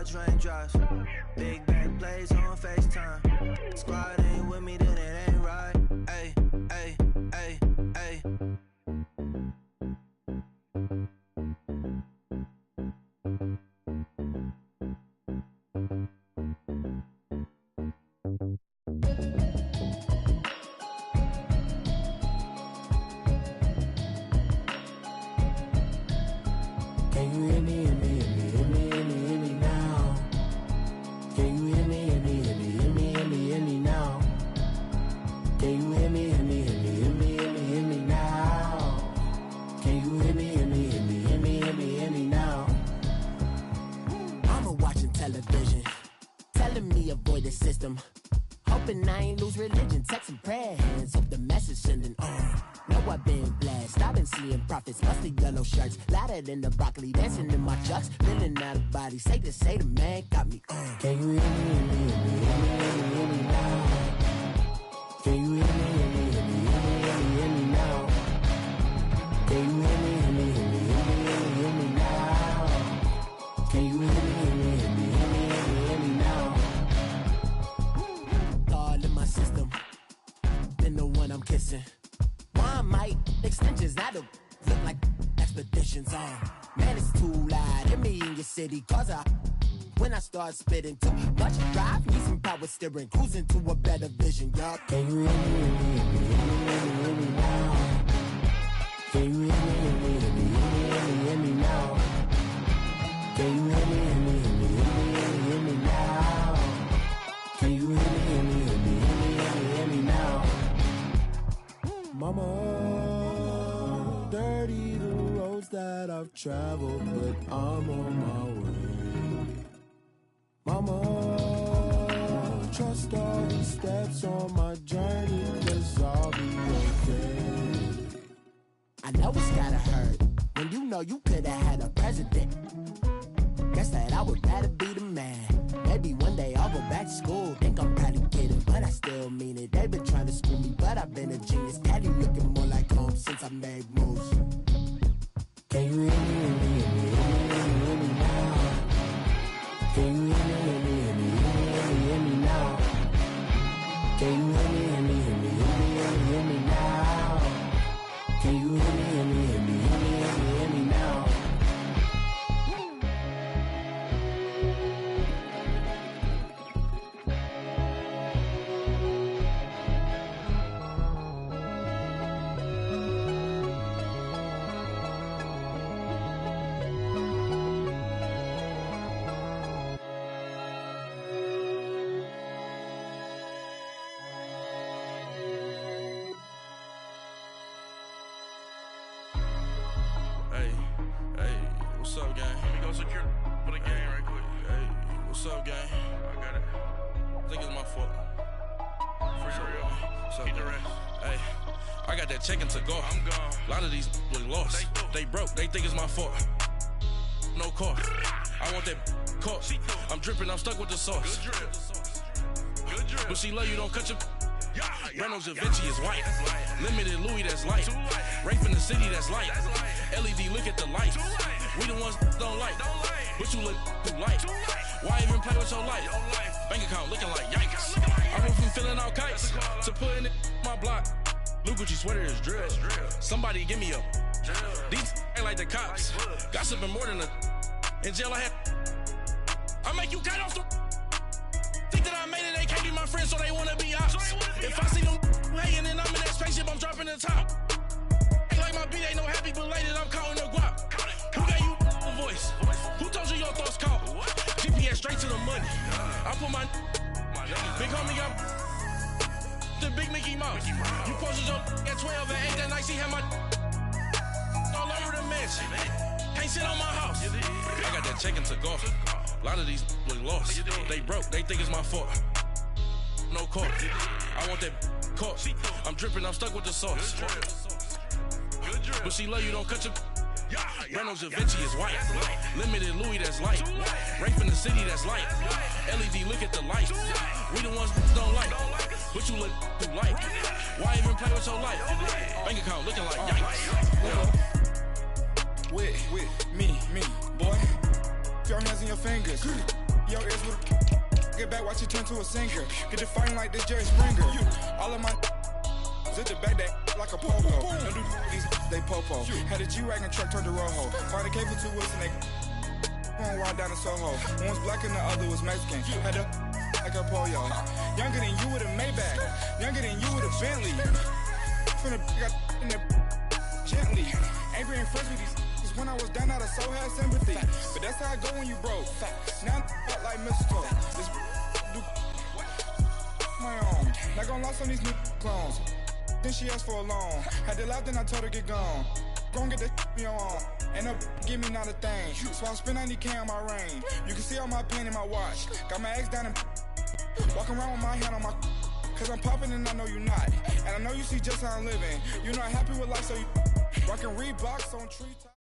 watch raindrops. Big bang plays on FaceTime. Squad ain't with me, then it ain't right. Ay, ay, ay, ay. Can you hear me, hear me, hear me, hear me, hear me, hear me now? Can you hear me, hear me, hear me, hear me, hear me, hear me now? Can you hear me, hear me, hear me, hear me, hear me, hear me now? Can you hear me, hear me, hear me, hear me, hear me, hear me now? Mama watching television, telling me avoid the system. Hoping I ain't lose religion, texting prayer hands, hope the message sending on. Know I've been blessed, I've been seeing prophets, mostly yellow shirts, louder than the broccoli, dancing in my chucks, feeling out of body, say the man got me on. Can you hear me, hear me, hear me, hear me, hear me, hear me now? Can you hear me, hear me, hear me, hear me, hear me, hear me now? Can you hear me, hear me, hear me, hear me, hear me, hear me now? Can you hear me, hear me, hear me, hear me, hear me, hear me now? All in my system, been the one I'm kissing. One might extensions that'll look like expeditions on. Man, it's too loud. Hit me in your city, cause when I start spitting too much drive, need some power steering, cruising to a better vision, yup. Can you hear me, hear me, hear me, hear me, hear me, hear me now? Can you hear me, hear me, hear me, hear me, hear me, hear me now? Can you hear me, hear me, hear me, hear me, hear me, hear me now? Can you hear me, hear me, hear me, hear me, hear me, hear me now? Mama, dirty the roads that I've traveled, but I'm on my way. Mama, trust all the steps on my journey, 'cause I'll be okay. I know it's gotta hurt when you know you could've had a president. Guess that I would rather be the man. Maybe one day I'll go back to school. Think I'm probably kidding, but I still mean it. They've been trying to school me, but I've been a genius. Daddy looking more like home since I made moves. Can you hear me, hear me, hear me, hear me, hear me, hear me now? Can you hear me, hear me, hear me, hear me, hear me, hear me now? Can you hear me, hear me, hear me, hear me, hear me, hear me now? Can you hear me, hear me, hear me, hear me, hear me, hear me now? Hey, what's up, gang? Let me go secure for the game right quick. Hey, what's up, gang? I got it. I think it's my fault. For real. Keep the rest. Hey, I got that check-in to go. I'm gone. A lot of these look lost. They broke. They think it's my fault. No car. I want that car. I'm dripping. I'm stuck with the sauce. Good drip. But she love you. Don't cut your. Reynolds Da Vinci is white. Limited Louis, that's light. Rape in the city, that's light. LED, look at the lights. We the ones don't like. But you look too light. Why even play with your life? Bank account looking like yikes. I went from filling out kites to putting it in my block. Blue Gucci sweater is drill. Somebody give me a. These ain't like the cops. Gossiping more than a. In jail I had. I make you cut off the. Think that I made it, they can't be my friends, so they wanna be ops. If I see them hating and I'm in that spaceship, I'm dropping the top. Ain't like my beat ain't no happy, belated, I'm counting the guap. Who gave you a voice? Who told you your thoughts count? GPS straight to the money. I put my big homie got the big Mickey Mouse. You posted your at 12 and 8 that night, she had my all over the mansion. Can't sit on my house. I got that check-in to go. A lot of these look lost. They broke. They think it's my fault. No car. I want that car. I'm dripping. I'm stuck with the sauce. But she love you. Don't cut your. Reynolds Da Vinci is white. Limited Louis, that's light. Rape in the city, that's light. LED, look at the lights. We the ones don't like. But you look too light. Why even play with your life? Bank account looking like yikes. With me, boy. Your hands and your fingers. Your ears with get back, watch it turn to a singer. Get the fighting like this Jerry Springer. All of my zip the back that like a popo. Don't do these, they popo. Had a G-Wagon truck turned to Rojo. Find a cable 2 wheels and they one ride down to Soho. One was black and the other was Mexican. Had a like a pollo. Younger than you with a Maybach. Younger than you with a Bentley. From the got in the gently. Angry and friends with these. When I was down, I so had sympathy. But that's how I go when you broke. Now I'm like mistletoe. This do my own. Not gonna lost on these new clones. Then she asked for a loan. Had to laugh, then I told her get gone. Gon' get that me on. And up, give me not a thing. So I spend 90K on my ring. You can see all my pain in my watch. Got my ex down and walking around with my hand on my. Cause I'm popping and I know you not. And I know you see just how I'm living. You're not happy with life, so you rockin' Reeboks on treetop.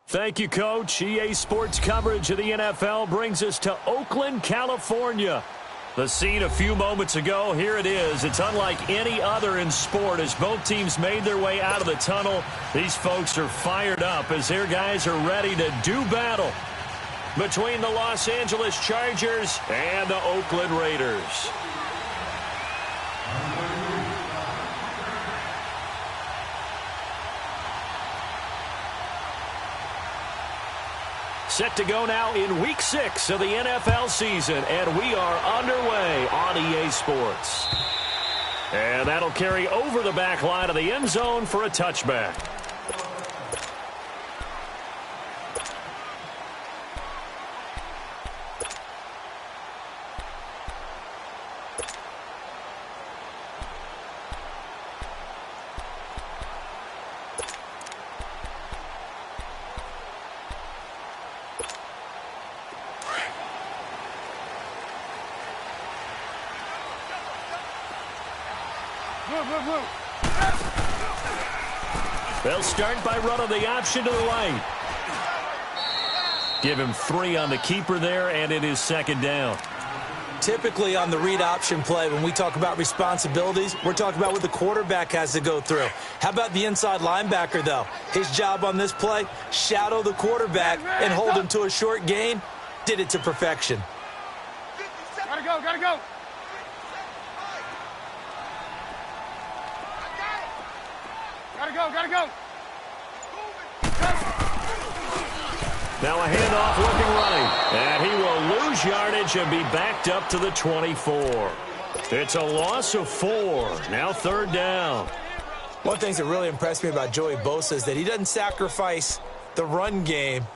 Thank you, Coach. EA Sports coverage of the NFL brings us to Oakland, California. The scene a few moments ago, here it is. It's unlike any other in sport as both teams made their way out of the tunnel. These folks are fired up as their guys are ready to do battle between the Los Angeles Chargers and the Oakland Raiders. Set to go now in Week 6 of the NFL season, and we are underway on EA Sports. And that'll carry over the back line of the end zone for a touchback. They'll start by running the option to the right. Give him 3 on the keeper there, and it is second down. Typically on the read option play, when we talk about responsibilities, we're talking about what the quarterback has to go through. How about the inside linebacker, though? His job on this play, shadow the quarterback and hold him to a short gain. Did it to perfection. Gotta go, gotta go. Gotta go. Now a handoff looking right. And he will lose yardage and be backed up to the 24. It's a loss of 4. Now third down. One of the things that really impressed me about Joey Bosa is that he doesn't sacrifice the run game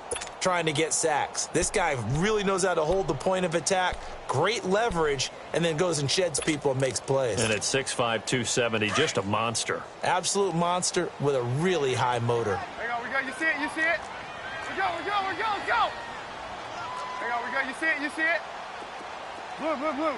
trying to get sacks. This guy really knows how to hold the point of attack, great leverage, and then goes and sheds people and makes plays. And at 6'5", 270, just a monster. Absolute monster with a really high motor. Hang on, we go, you see it? We go. Hang on, we go, you see it? Blue.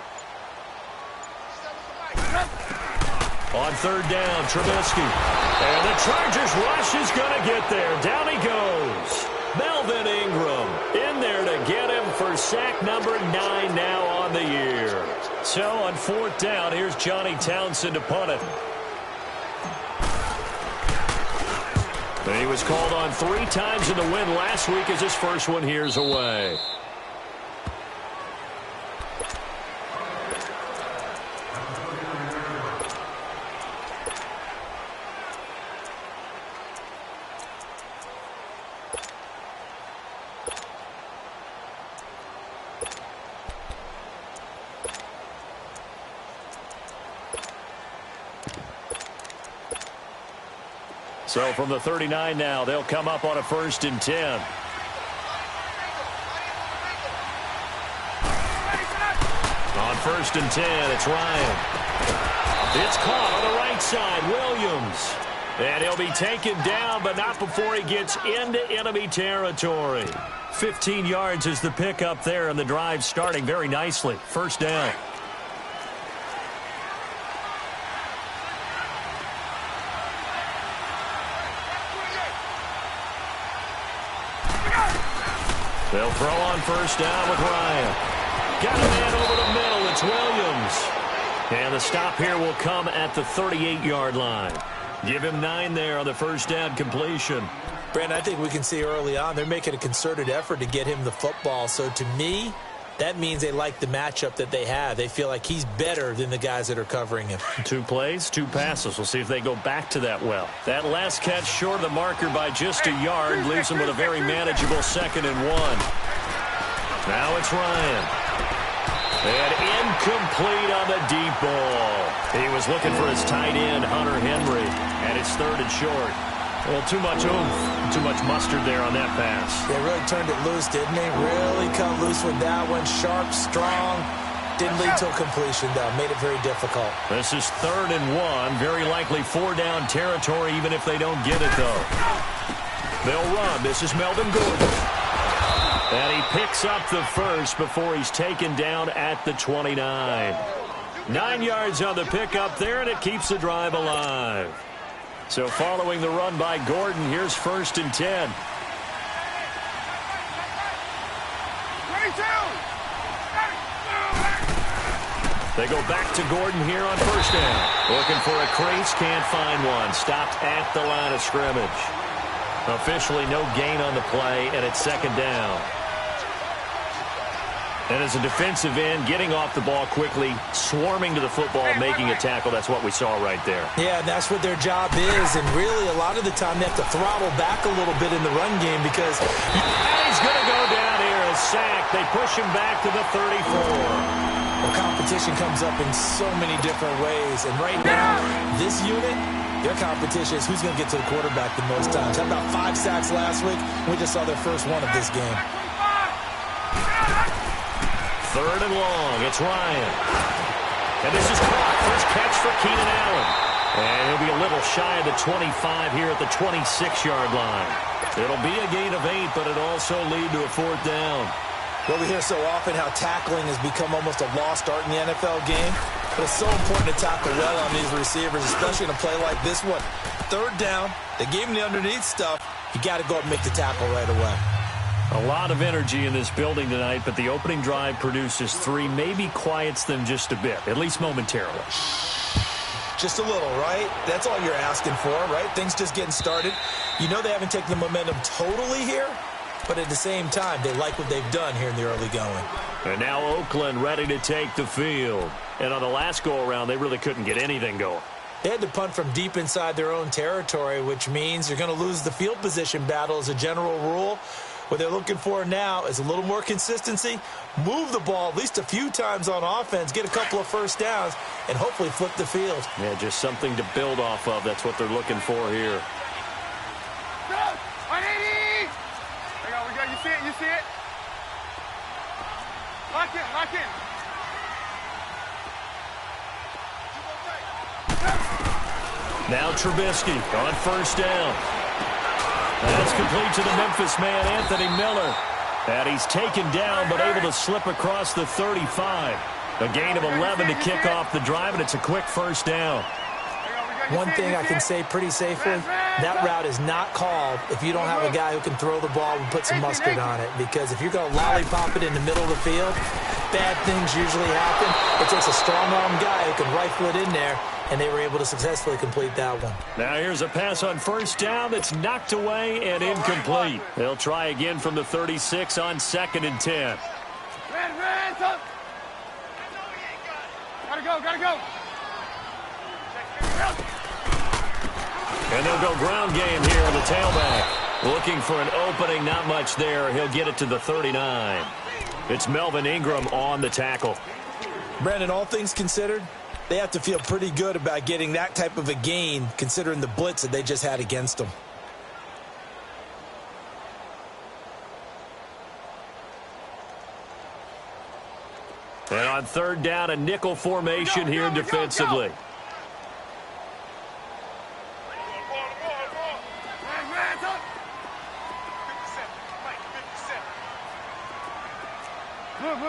On third down, Trubisky. And the Chargers rush is going to get there. Down he goes. Melvin Ingram in there to get him for sack number 9 now on the year. So on fourth down, here's Johnny Townsend to punt it. And he was called on 3 times in the win last week as his first one here's away. So from the 39 now, they'll come up on a 1st and 10. On 1st and 10, it's Ryan. It's caught on the right side, Williams. And he'll be taken down, but not before he gets into enemy territory. 15 yards is the pickup there, and the drive starting very nicely. First down. They'll throw on first down with Ryan. Got a man over the middle. It's Williams. And the stop here will come at the 38-yard line. Give him 9 there on the first down completion. Brandon, I think we can see early on they're making a concerted effort to get him the football. So to me, that means they like the matchup that they have. They feel like he's better than the guys that are covering him. 2 plays, 2 passes. We'll see if they go back to that well. That last catch short of the marker by just a yard leaves him with a very manageable 2nd and 1. Now it's Ryan. And incomplete on the deep ball. He was looking for his tight end, Hunter Henry, and it's 3rd and short. Well, too much oomph, too much mustard there on that pass. They really turned it loose, didn't they? Really come loose with that one. Sharp, strong. Didn't lead to a completion, though. Made it very difficult. This is 3rd and 1. Very likely 4-down territory, even if they don't get it, though. They'll run. This is Melvin Gordon. And he picks up the first before he's taken down at the 29. 9 yards on the pickup there, and it keeps the drive alive. So following the run by Gordon, here's 1st and 10. 22! They go back to Gordon here on 1st down. Looking for a crease, can't find one. Stopped at the line of scrimmage. Officially no gain on the play, and it's 2nd down. And as a defensive end, getting off the ball quickly, swarming to the football, making a tackle, that's what we saw right there. Yeah, and that's what their job is, and really a lot of the time they have to throttle back a little bit in the run game because... And he's going to go down here, a sack. They push him back to the 34. Well, competition comes up in so many different ways, and right now, this unit, their competition is who's going to get to the quarterback the most times. How about 5 sacks last week? We just saw their first one of this game. 3rd and long. It's Ryan. And this is caught. First catch for Keenan Allen. And he'll be a little shy of the 25 here at the 26-yard line. It'll be a gain of 8, but it'll also lead to a 4th down. Well, we hear so often how tackling has become almost a lost art in the NFL game. But it's so important to tackle well on these receivers, especially in a play like this one. 3rd down, they gave him the underneath stuff. You got to go up and make the tackle right away. A lot of energy in this building tonight, but the opening drive produces 3, maybe quiets them just a bit, at least momentarily. Just a little, right? That's all you're asking for, right? Things just getting started. You know they haven't taken the momentum totally here, but at the same time, they like what they've done here in the early going. And now Oakland ready to take the field. And on the last go-around, they really couldn't get anything going. They had to punt from deep inside their own territory, which means you're going to lose the field position battle as a general rule. What they're looking for now is a little more consistency, move the ball at least a few times on offense, get a couple of 1st downs, and hopefully flip the field. Yeah, just something to build off of. That's what they're looking for here. Go! 180! We go. You see it? You see it? Lock in, lock in. Now Trubisky on 1st down. That's complete to the Memphis man, Anthony Miller. And he's taken down, but able to slip across the 35. A gain of 11 to kick off the drive, and it's a quick 1st down. One thing I can say pretty safely, that route is not called if you don't have a guy who can throw the ball and put some mustard on it. Because if you're going to lollipop it in the middle of the field, bad things usually happen. It takes a strong-arm guy who can rifle it in there, and they were able to successfully complete that one. Now here's a pass on 1st down that's knocked away and incomplete. They'll try again from the 36 on 2nd and 10. Gotta go. And they'll go ground game here on the tailback. Looking for an opening, not much there. He'll get it to the 39. It's Melvin Ingram on the tackle. Brandon, all things considered, they have to feel pretty good about getting that type of a gain considering the blitz that they just had against them. And on 3rd down, a nickel formation here defensively.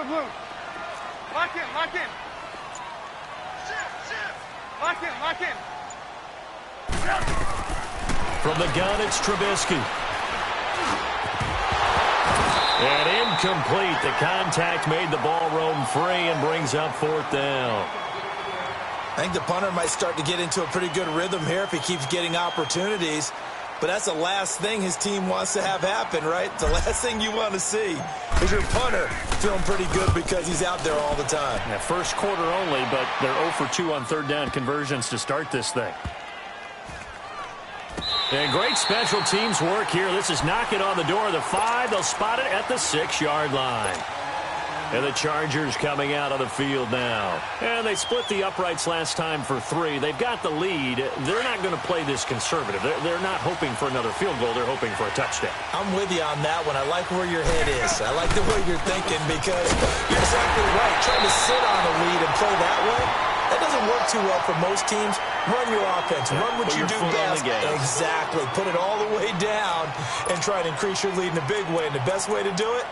Blue. Lock in. Lock in. From the gun, it's Trubisky. And incomplete. The contact made the ball roam free and brings up 4th down. I think the punter might start to get into a pretty good rhythm here if he keeps getting opportunities. But that's the last thing his team wants to have happen, right? The last thing you want to see is your punter feeling pretty good because he's out there all the time. Yeah, first quarter only, but they're 0 for 2 on third down conversions to start this thing. And great special teams work here. This is knock it on the door of the 5. They'll spot it at the 6-yard line. And the Chargers coming out of the field now. And they split the uprights last time for 3. They've got the lead. They're not going to play this conservative. They're not hoping for another field goal. They're hoping for a touchdown. I'm with you on that one. I like where your head is. I like the way you're thinking because you're exactly right. Trying to sit on a lead and play that way, that doesn't work too well for most teams. Run your offense. Run what you do best. Exactly. Put it all the way down and try to increase your lead in a big way. And the best way to do it,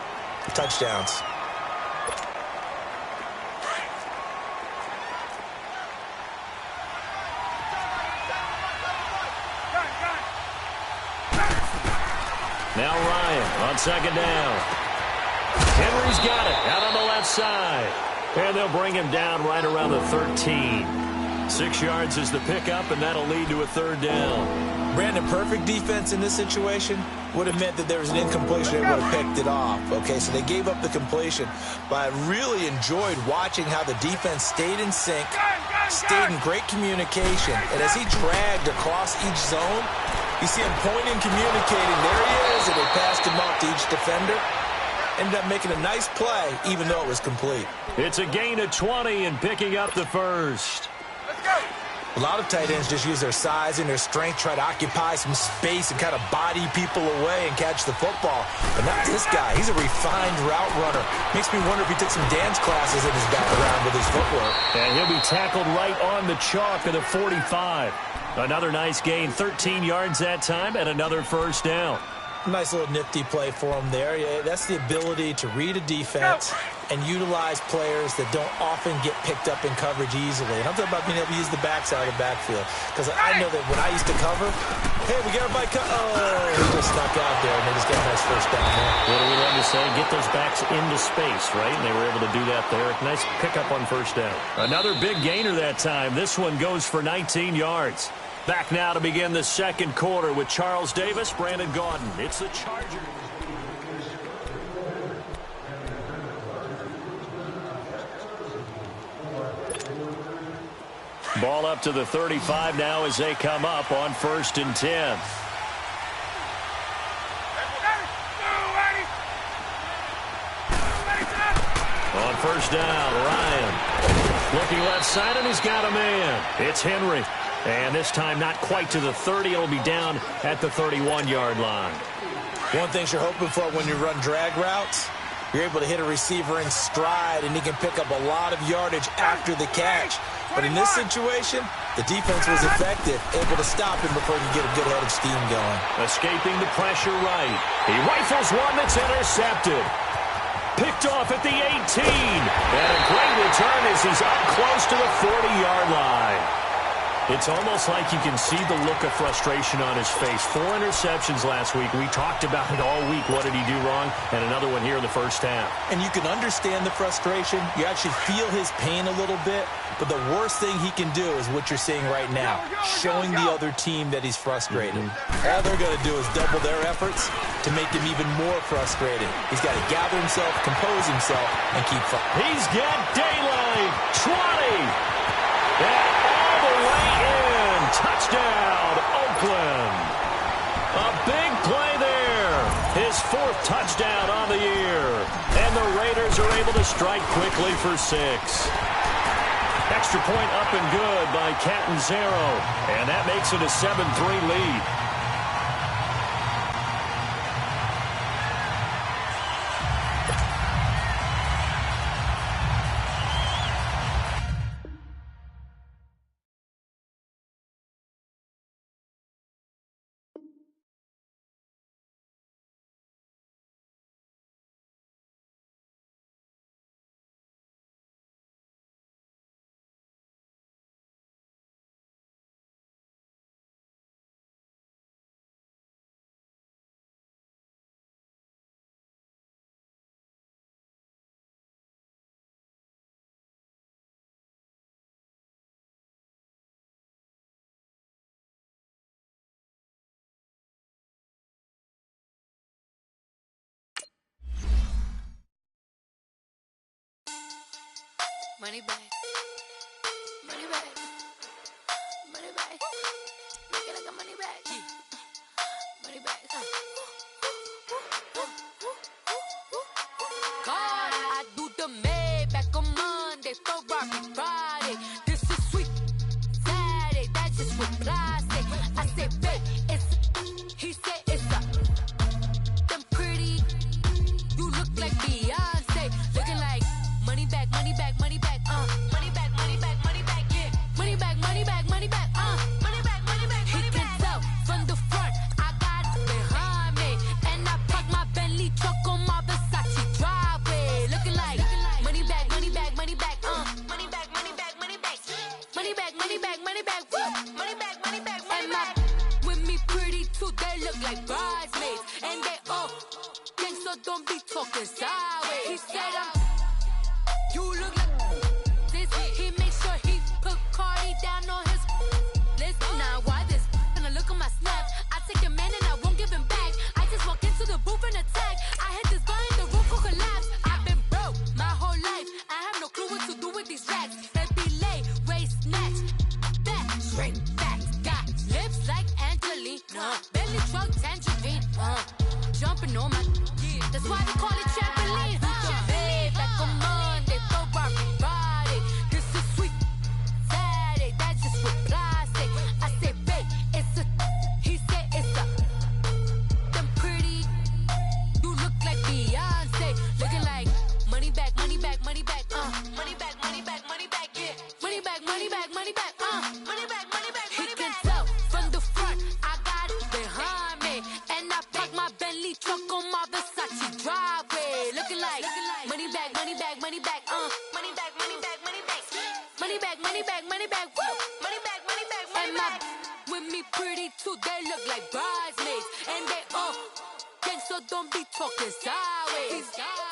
touchdowns. Now Ryan on second down. Henry's got it out on the left side. And they'll bring him down right around the 13. 6 yards is the pickup, and that'll lead to a third down. Brandon, perfect defense in this situation would have meant that there was an incompletion. They would have picked it off. Okay, so they gave up the completion. But I really enjoyed watching how the defense stayed in sync, stayed in great communication. And as he dragged across each zone, you see him pointing, communicating. There he is, and they passed him off to each defender. Ended up making a nice play, even though it was complete. It's a gain of 20 and picking up the first. A lot of tight ends just use their size and their strength, try to occupy some space and kind of body people away and catch the football. But not this guy. He's a refined route runner. Makes me wonder if he took some dance classes in his background with his footwork. And he'll be tackled right on the chalk of the 45. Another nice gain, 13 yards that time, and another first down. Nice little nifty play for him there. Yeah, that's the ability to read a defense and utilize players that don't often get picked up in coverage easily. And I'm talking about being able to use the backside of the backfield. Because I know that when I used to cover, hey, we got everybody oh, he just snuck out there, and they just got a nice first down there. What do we love to say? Get those backs into space, right? And they were able to do that there. Nice pickup on first down. Another big gainer that time. This one goes for 19 yards. Back now to begin the second quarter with Charles Davis, Brandon Gaudin. It's the Chargers. Ball up to the 35 now as they come up on 1st and 10. On first down, Ryan. Looking left side, and he's got a man. It's Henry. And this time not quite to the 30. It'll be down at the 31-yard line. One thing you're hoping for when you run drag routes, you're able to hit a receiver in stride, and he can pick up a lot of yardage after the catch. But in this situation, the defense was effective, able to stop him before he could get a good head of steam going. Escaping the pressure right. He rifles one that's intercepted. Picked off at the 18. And a great return as he's up close to the 40-yard line. It's almost like you can see the look of frustration on his face. 4 interceptions last week. We talked about it all week. What did he do wrong? And another one here in the first half. And you can understand the frustration. You actually feel his pain a little bit. But the worst thing he can do is what you're seeing right now, showing the other team that he's frustrated. All they're going to do is double their efforts to make him even more frustrated. He's got to gather himself, compose himself, and keep fighting. He's got daylight. 20. And all the way in. Touchdown, Oakland. A big play there. His 4th touchdown on the year. And the Raiders are able to strike quickly for 6. Extra point up and good by Catanzaro. And that makes it a 7-3 lead. Money back. Money back. Money back. Make it like a money back. Money back. God, I do the Maybach on Monday, Ferrari Friday. This is sweet Saturday, that's just what I say. I say, babe, it's he said it's a them pretty. You look like Beyonce, looking like money back, money back, money back, money back, money back, money back, yeah, money back, money back, money back, money back, money back. He can tell from the front, I got it behind me, and I park my Bentley truck on my Versace driveway, looking like money back, money back, money back, money back, money back, money back, money back, money back, money back, woo, money back, money back, money back. With me pretty too, they look like bridesmaids, and they all gang, so don't be talking sideways. He said you look like this. He make sure he put Cardi down on his list. Now why this? Gonna look at my snap. I take your man and I won't give him back. I just walk into the booth and attack. I hit this guy in the roof will collapse. I've been broke my whole life. I have no clue what to do with these racks. Heavy lay, waist snatch, back straight back. Got lips like Angelina, belly truck tangerine. Jumping on my, that's why they call it trampoline. Back on Monday, Ferrari Friday. This is sweet Saturday, that's just what I say. I say, babe, it's a, he said it's a, them pretty. You look like Beyonce, looking like money back, money back, money back, money back, money back, money back, yeah, money back, money back, money back, money back, money back. He can tell from the front, I got it behind me, and I park my Bentley truck on my Versace driveway, looking like money back, money back, money back, money back, money back, money back, money back, money back, money back, woo, money back, money back, money back. With me pretty too, they look like bridesmaids, and they all gang, so don't be talking sideways.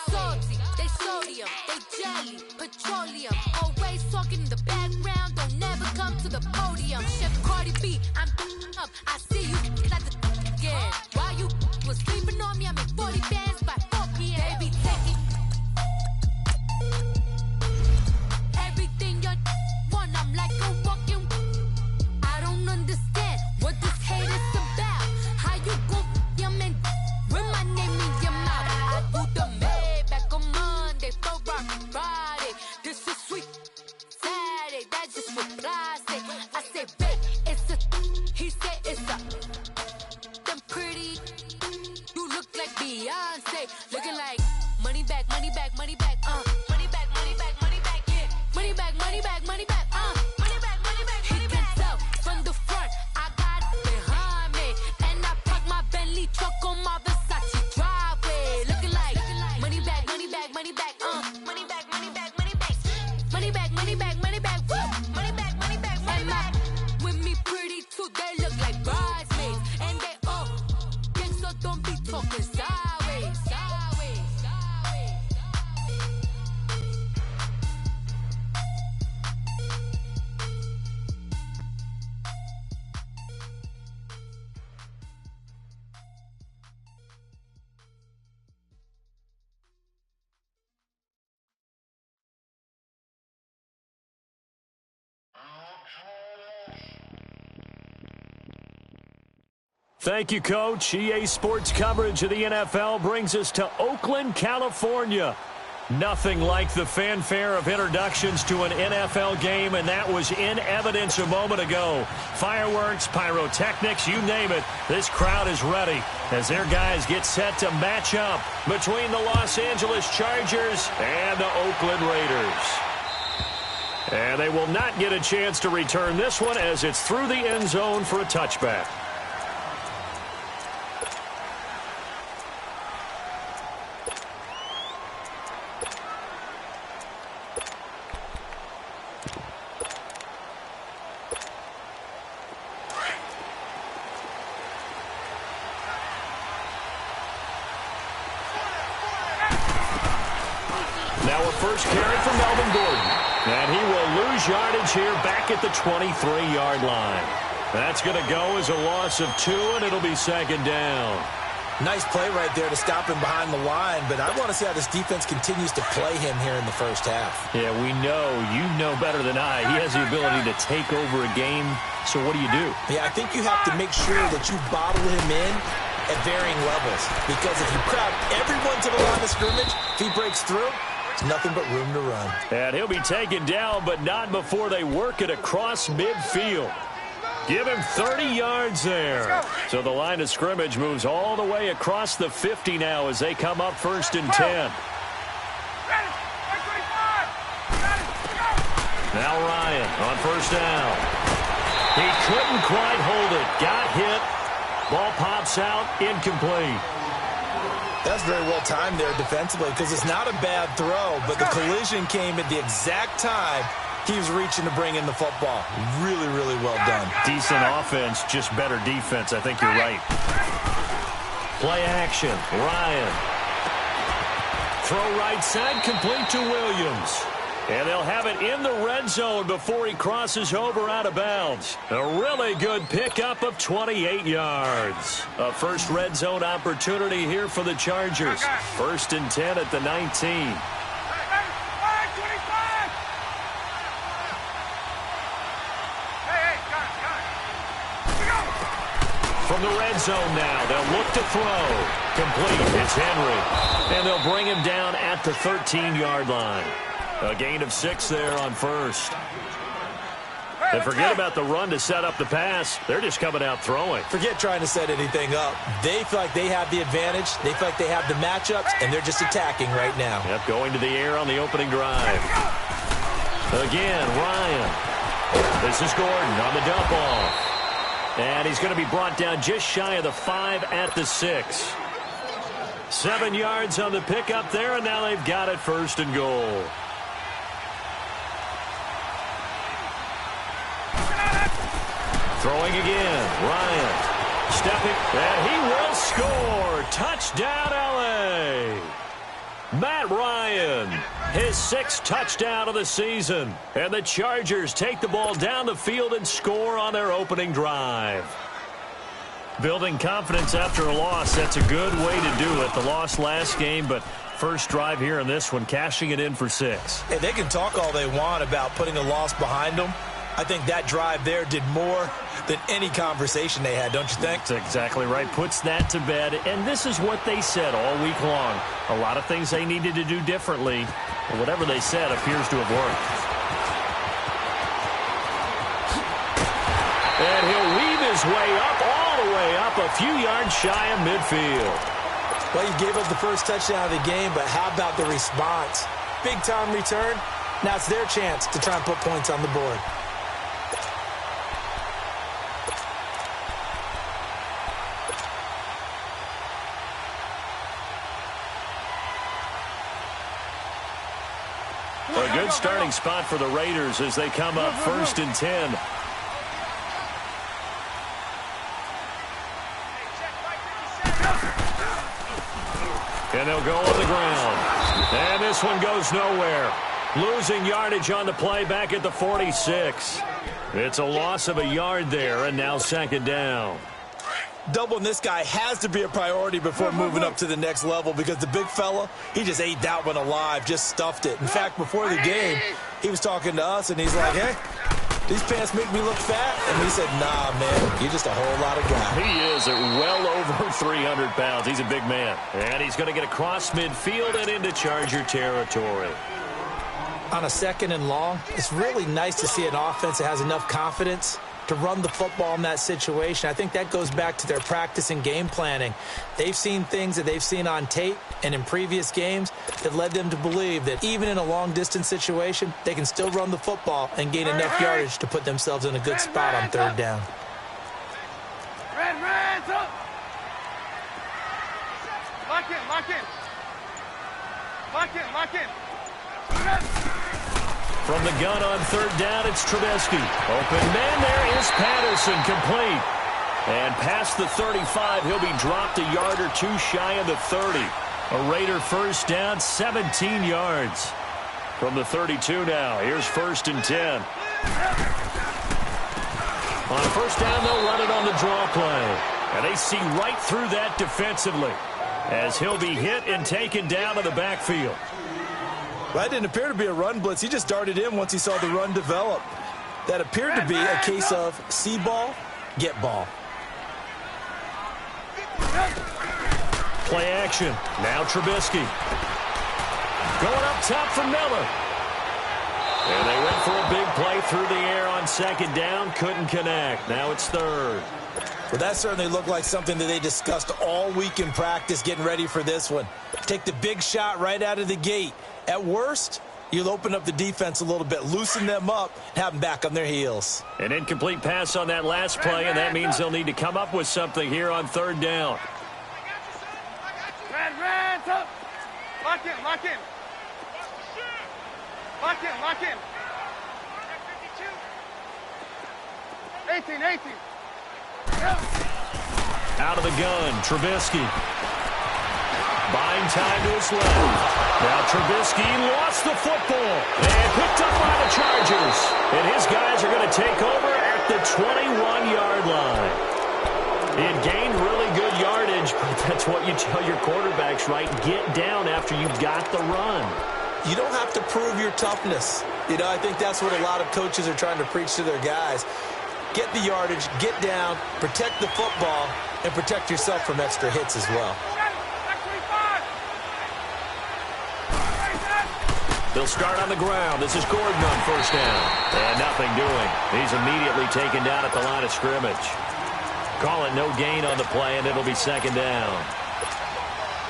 Salty, they sodium, they jelly, petroleum, always talking in the background, don't never come to the podium. Chef Cardi B, I'm up, I see you like the again. While you was sleeping on me, I make 40 bands by 4 p.m. Baby, take it. Everything you want, I'm like a walking. I don't understand what this hate is about. How you gon' your man with my name in your mouth? I do the Maybach on Monday, Ferrari Friday. This is sweet Saturday, that's just what I say. I say, babe, it's a, he said it's a, them pretty. You look like Beyonce, looking like money back, money back, money back, money back, money back, money back, yeah, money back, money back, money back, money back, money back. He can tell from the front, I got it behind me, and I park my Bentley truck on my Versace driveway, looking like money back, money back, money back, money back, money back, money back, money back, money back, money back, woo, money back, money back, money back. With me pretty too, they look like bridesmaids, and they all gang, so don't be talking sideways, sideways, sideways. Thank you, Coach. EA Sports coverage of the NFL brings us to Oakland, California. Nothing like the fanfare of introductions to an NFL game, and that was in evidence a moment ago. Fireworks, pyrotechnics, you name it. This crowd is ready as their guys get set to match up between the Los Angeles Chargers and the Oakland Raiders. And they will not get a chance to return this one as it's through the end zone for a touchback. Now a first carry for Melvin Gordon. And he will lose yardage here back at the 23-yard line. That's going to go as a loss of 2, and it'll be second down. Nice play right there to stop him behind the line, but I want to see how this defense continues to play him here in the first half. Yeah, you know better than I. He has the ability to take over a game, so what do you do? Yeah, I think you have to make sure that you bottle him in at varying levels, because if you crowd everyone to the line of scrimmage, if he breaks through, there's nothing but room to run. And he'll be taken down, but not before they work it across midfield. Give him 30 yards there. So the line of scrimmage moves all the way across the 50 now as they come up 1st and 10. Now Ryan on 1st down. He couldn't quite hold it. Got hit. Ball pops out. Incomplete. That's very well timed there defensively, because it's not a bad throw, but the collision came at the exact time he was reaching to bring in the football. Really, really well done. Decent offense, just better defense. I think you're right. Play action. Ryan. Throw right side, complete to Williams. And they'll have it in the red zone before he crosses over out of bounds. A really good pickup of 28 yards. A first red zone opportunity here for the Chargers. 1st and 10 at the 19. From the red zone now, they'll look to throw. Complete. It's Henry. And they'll bring him down at the 13-yard line. A gain of 6 there on 1st. And forget about the run to set up the pass. They're just coming out throwing. Forget trying to set anything up. They feel like they have the advantage. They feel like they have the matchups, and they're just attacking right now. Yep, going to the air on the opening drive. Again, Ryan. This is Gordon on the dump off. And he's going to be brought down just shy of the 5 at the 6. 7 yards on the pickup there, and now they've got it 1st and goal. Throwing again, Ryan. Stepping, and he will score. Touchdown, L.A. Matt Ryan, his 6th touchdown of the season. And the Chargers take the ball down the field and score on their opening drive. Building confidence after a loss, that's a good way to do it. The loss last game, but first drive here in this one, cashing it in for 6. Hey, they can talk all they want about putting a loss behind them. I think that drive there did more than any conversation they had, don't you think? That's exactly right. Puts that to bed. And this is what they said all week long. A lot of things they needed to do differently. But whatever they said appears to have worked. And he'll weave his way up, all the way up, a few yards shy of midfield. Well, you gave up the first touchdown of the game, but how about the response? Big-time return. Now it's their chance to try and put points on the board. A good starting spot for the Raiders as they come up 1st and 10. And they'll go on the ground. And this one goes nowhere. Losing yardage on the play back at the 46. It's a loss of a yard there, and now 2nd down. Doubling this guy has to be a priority before moving up to the next level, because the big fella, he just ate that one alive, just stuffed it. In fact, before the game, he was talking to us, and he's like, hey, these pants make me look fat. And we said, nah, man, you're just a whole lot of guy. He is at well over 300 pounds. He's a big man. And he's going to get across midfield and into Charger territory. On a 2nd and long, it's really nice to see an offense that has enough confidence to run the football in that situation. I think that goes back to their practice and game planning. They've seen things that they've seen on tape and in previous games that led them to believe that even in a long-distance situation, they can still run the football and gain enough yardage to put themselves in a good spot on 3rd down. Reds up! Lock in, lock in. Lock in, lock in. From the gun on 3rd down, it's Trubisky. Open man, there is Patterson, complete. And past the 35, he'll be dropped a yard or two shy of the 30. A Raider 1st down, 17 yards. From the 32 now, here's 1st and 10. On 1st down, they'll run it on the draw play. And they see right through that defensively as he'll be hit and taken down to the backfield. That didn't appear to be a run blitz. He just darted in once he saw the run develop. That appeared to be a case of see ball, get ball. Play action. Now Trubisky. Going up top for Miller. And they went for a big play through the air on second down. Couldn't connect. Now it's third. Well, that certainly looked like something that they discussed all week in practice getting ready for this one. Take the big shot right out of the gate. At worst, you'll open up the defense a little bit, loosen them up, and have them back on their heels. An incomplete pass on that last play, and that means they'll need to come up with something here on third down. Ran, tough. Lock in, lock in. Lock in, lock in. 18. Out of the gun, Trubisky. Buying time to his left. Now Trubisky lost the football and picked up by the Chargers. And his guys are going to take over at the 21-yard line. It gained really good yardage, but that's what you tell your quarterbacks, right? Get down after you've got the run. You don't have to prove your toughness. I think that's what a lot of coaches are trying to preach to their guys. Get the yardage, get down, protect the football, and protect yourself from extra hits as well. They'll start on the ground. This is Gordon on first down. And nothing doing. He's immediately taken down at the line of scrimmage. Call it no gain on the play, and it'll be second down.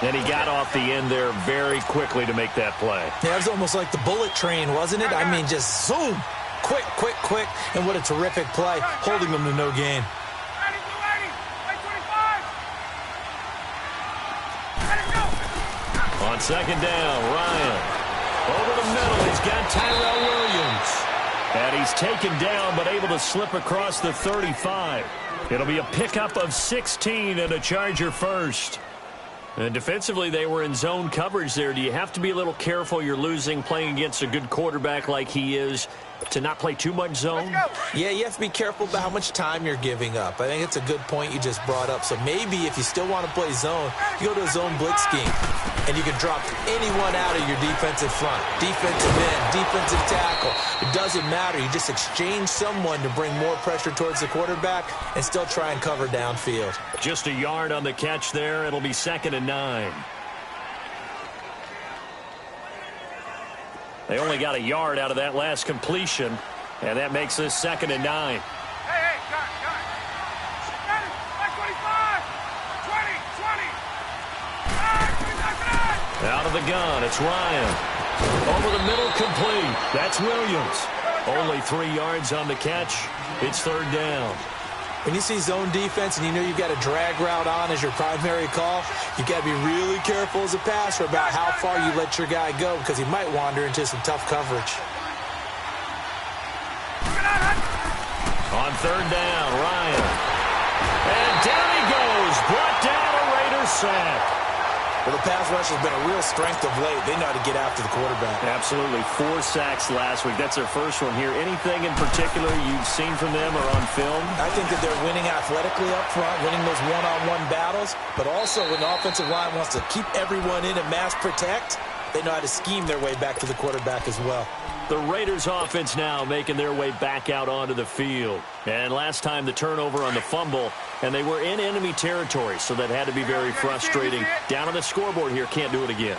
And he got off the end there very quickly to make that play. Yeah, it was almost like the bullet train, wasn't it? I mean, just zoom. Quick. And what a terrific play, holding them to no gain. On second down, Ryan. Over the middle, he's got Tyrell Williams. And he's taken down, but able to slip across the 35. It'll be a pickup of 16 and a Charger first. And defensively, they were in zone coverage there. Do you have to be a little careful you're losing playing against a good quarterback like he is to not play too much zone? Yeah, you have to be careful about how much time you're giving up. I think it's a good point you just brought up. So maybe if you still want to play zone, you go to a zone blitz scheme. And you can drop anyone out of your defensive front. Defensive end, defensive tackle. It doesn't matter. You just exchange someone to bring more pressure towards the quarterback and still try and cover downfield. Just a yard on the catch there. It'll be second and 9. They only got a yard out of that last completion, and that makes this second and 9. Hey, got it. Back 25, 20. Out of the gun, it's Ryan. Over the middle, complete. That's Williams. Only 3 yards on the catch. It's third down. When you see zone defense and you know you've got a drag route on as your primary call, you've got to be really careful as a passer about how far you let your guy go because he might wander into some tough coverage. On third down, Ryan. And down he goes. Brought down a Raiders sack. Well, the pass rush has been a real strength of late. They know how to get after the quarterback. Absolutely. 4 sacks last week. That's their first one here. Anything in particular you've seen from them or on film? I think that they're winning athletically up front, winning those one-on-one battles, but also when the offensive line wants to keep everyone in and mass protect, they know how to scheme their way back to the quarterback as well. The Raiders offense now making their way back out onto the field. And last time the turnover on the fumble, and they were in enemy territory, so that had to be very frustrating. Down on the scoreboard here, can't do it again.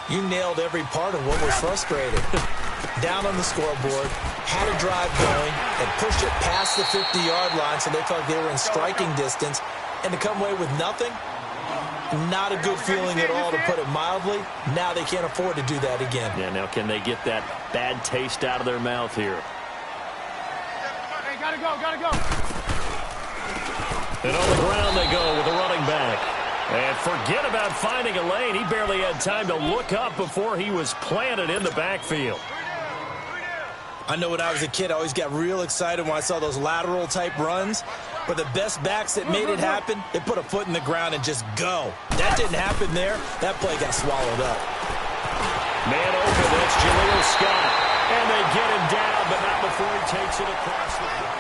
You nailed every part of what was frustrating. Down on the scoreboard, had a drive going, and pushed it past the 50-yard line so they felt like they were in striking distance, and to come away with nothing, not a good feeling at all, to put it mildly. Now they can't afford to do that again. Yeah, now can they get that bad taste out of their mouth here? Hey, gotta go. And on the ground they go with the running back. And forget about finding a lane. He barely had time to look up before he was planted in the backfield. I know when I was a kid, I always got real excited when I saw those lateral-type runs. But the best backs that made it happen, they put a foot in the ground and just go. That didn't happen there. That play got swallowed up. Man open, that's Jaleel Scott. And they get him down, but not before he takes it across the field.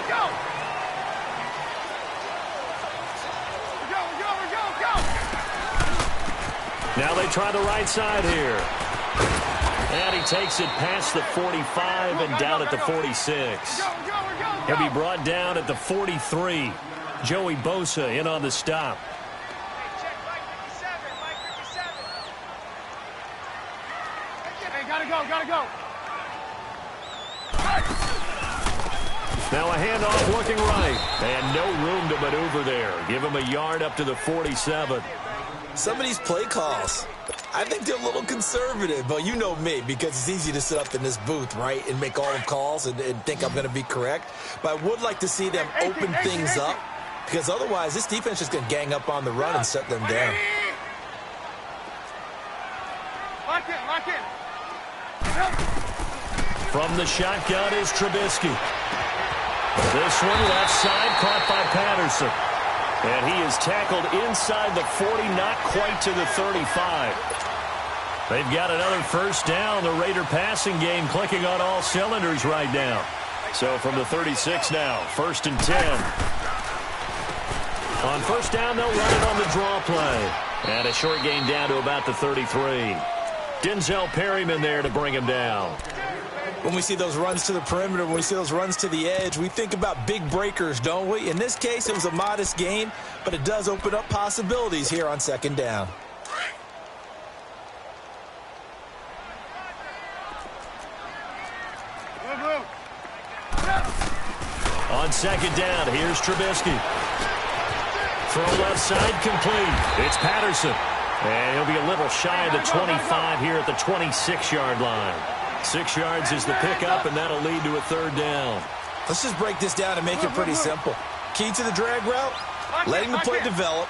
Go. try the right side here. And he takes it past the 45 and down at the 46. He'll be brought down at the 43. Joey Bosa in on the stop. Hey, gotta go. Now a handoff looking right. And no room to maneuver there. Give him a yard up to the 47. Some of these play calls, I think they're a little conservative, but you know me, because it's easy to sit up in this booth, right, and make all the calls and think I'm going to be correct. But I would like to see them open things up, because otherwise this defense is going to gang up on the run and shut them down. Lock in. From the shotgun is Trubisky. This one left side, caught by Patterson. And he is tackled inside the 40, not quite to the 35. They've got another first down. The Raider passing game clicking on all cylinders right now. So from the 36 now, 1st and 10. On first down, they'll run it on the draw play. And a short gain down to about the 33. Denzel Perryman there to bring him down. When we see those runs to the perimeter, when we see those runs to the edge, we think about big breakers, don't we? In this case, it was a modest gain, but it does open up possibilities here on 2nd down. On 2nd down, here's Trubisky. Throw left side complete. It's Patterson. And he'll be a little shy of the 25 here at the 26-yard line. 6 yards is the pickup, and that'll lead to a 3rd down. Let's just break this down and make it pretty simple. Key to the drag route, letting the play develop,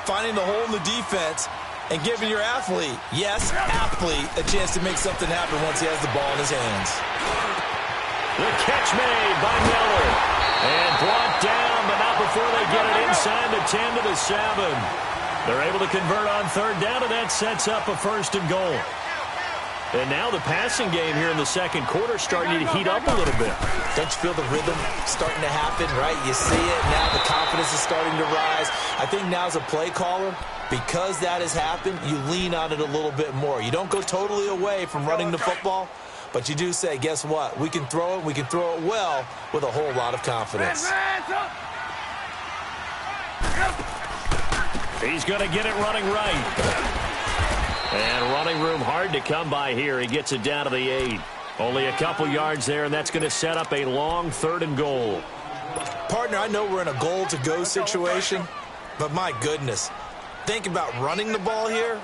finding the hole in the defense, and giving your athlete, yes, athlete, a chance to make something happen once he has the ball in his hands. The catch made by Miller. And brought down, but not before they get it inside the 10 to the 7. They're able to convert on 3rd down, and that sets up a 1st and goal. And now the passing game here in the 2nd quarter starting to heat up a little bit. Don't you feel the rhythm starting to happen, right? You see it. Now the confidence is starting to rise. I think now as a play caller, because that has happened, you lean on it a little bit more. You don't go totally away from running the football, but you do say, guess what? We can throw it. We can throw it well with a whole lot of confidence. He's going to get it running right. And running room hard to come by here. He gets it down to the 8. Only a couple yards there, and that's going to set up a long 3rd and goal. Partner, I know we're in a goal-to-go situation, but my goodness, think about running the ball here,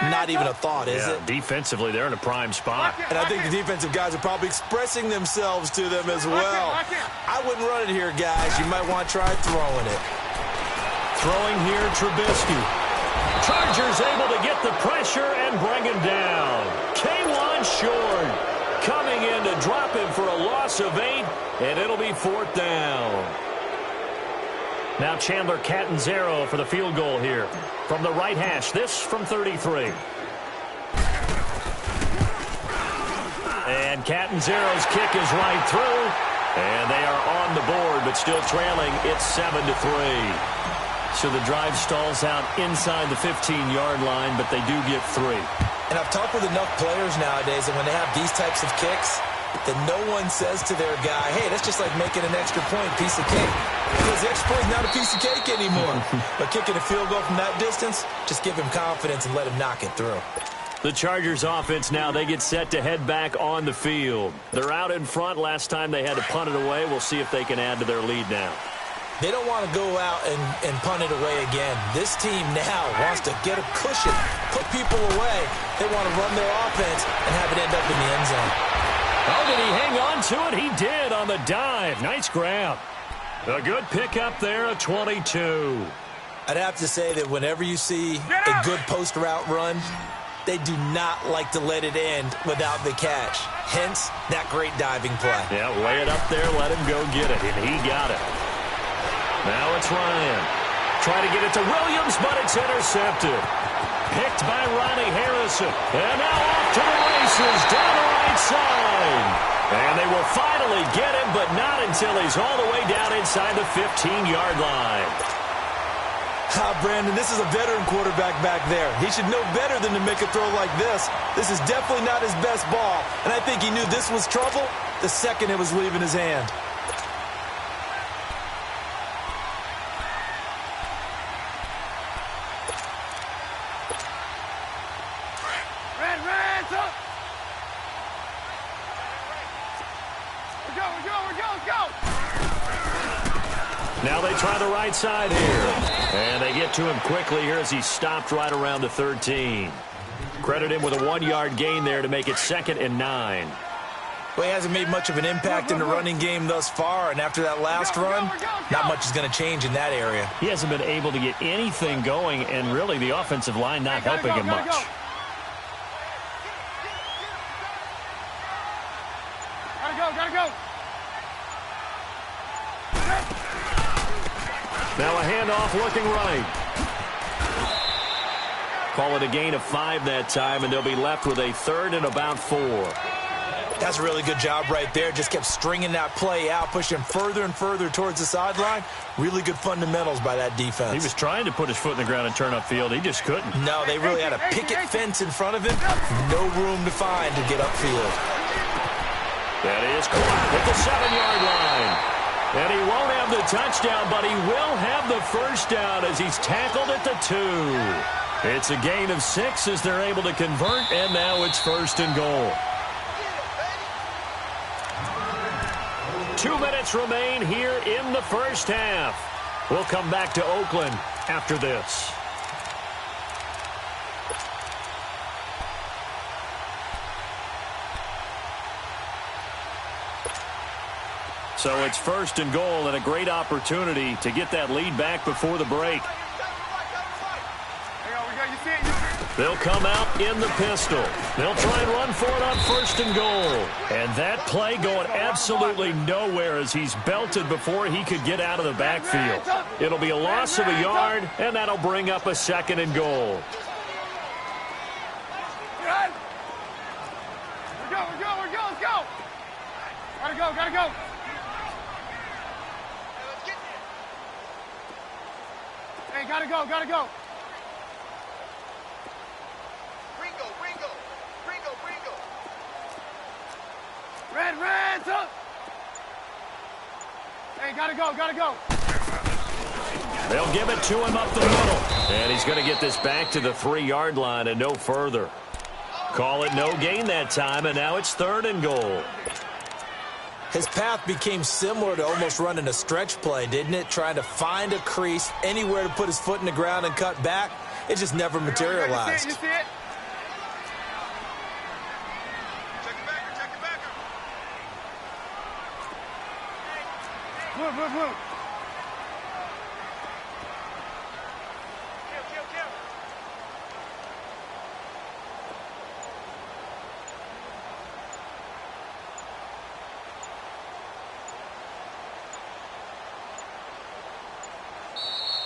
not even a thought, is it? Defensively, they're in a prime spot. And I think the defensive guys are probably expressing themselves to them as well. I wouldn't run it here, guys. You might want to try throwing it. Throwing here, Trubisky. Chargers able to get the pressure and bring him down. K1 short. Coming in to drop him for a loss of 8, and it'll be 4th down. Now Chandler Catanzaro for the field goal here. From the right hash, this from 33. And Catanzaro's kick is right through. And they are on the board, but still trailing. It's 7-3. So the drive stalls out inside the 15-yard line, but they do get 3. And I've talked with enough players nowadays that when they have these types of kicks, that no one says to their guy, hey, that's just like making an extra point, piece of cake. Because the extra point is not a piece of cake anymore. But kicking a field goal from that distance, just give him confidence and let him knock it through. The Chargers offense now, they get set to head back on the field. They're out in front. Last time they had to punt it away. We'll see if they can add to their lead now. They don't want to go out and punt it away again. This team now wants to get a cushion, put people away. They want to run their offense and have it end up in the end zone. Oh, did he hang on to it? He did on the dive. Nice grab. A good pickup there, a 22. I'd have to say that whenever you see a good post route run, they do not like to let it end without the catch. Hence, that great diving play. Yeah, lay it up there, let him go get it, and he got it. Now it's Ryan. Trying to get it to Williams, but it's intercepted. Picked by Ronnie Harrison. And now off to the races down the right side. And they will finally get him, but not until he's all the way down inside the 15-yard line. Brandon, this is a veteran quarterback back there. He should know better than to make a throw like this. This is definitely not his best ball, and I think he knew this was trouble the second it was leaving his hand. Now they try the right side here. And they get to him quickly here as he's stopped right around the 13. Credit him with a 1-yard gain there to make it 2nd and 9. Well, he hasn't made much of an impact in the running game thus far, and after that last run, not much is going to change in that area. He hasn't been able to get anything going, and really the offensive line not helping him much. Gotta go. Now a handoff looking right. Call it a gain of 5 that time, and they'll be left with a 3rd and about 4. That's a really good job right there. Just kept stringing that play out, pushing further and further towards the sideline. Really good fundamentals by that defense. He was trying to put his foot in the ground and turn upfield. He just couldn't. No, they really had a picket fence in front of him. No room to find to get upfield. That is caught at the 7-yard line. And he won't have the touchdown, but he will have the first down as he's tackled at the 2. It's a gain of 6 as they're able to convert, and now it's 1st and goal. 2 minutes remain here in the first half. We'll come back to Oakland after this. So it's 1st and goal, and a great opportunity to get that lead back before the break. They'll come out in the pistol. They'll try and run for it on 1st and goal. And that play going absolutely nowhere as he's belted before he could get out of the backfield. It'll be a loss of a yard, and that'll bring up a 2nd and goal. Let's go. Gotta go. Hey, gotta go. Red, up. Hey, gotta go. They'll give it to him up the middle. And he's going to get this back to the 3-yard line and no further. Call it no gain that time, and now it's 3rd and goal. His path became similar to almost running a stretch play, didn't it? Trying to find a crease, anywhere to put his foot in the ground and cut back. It just never materialized. You see it? Move.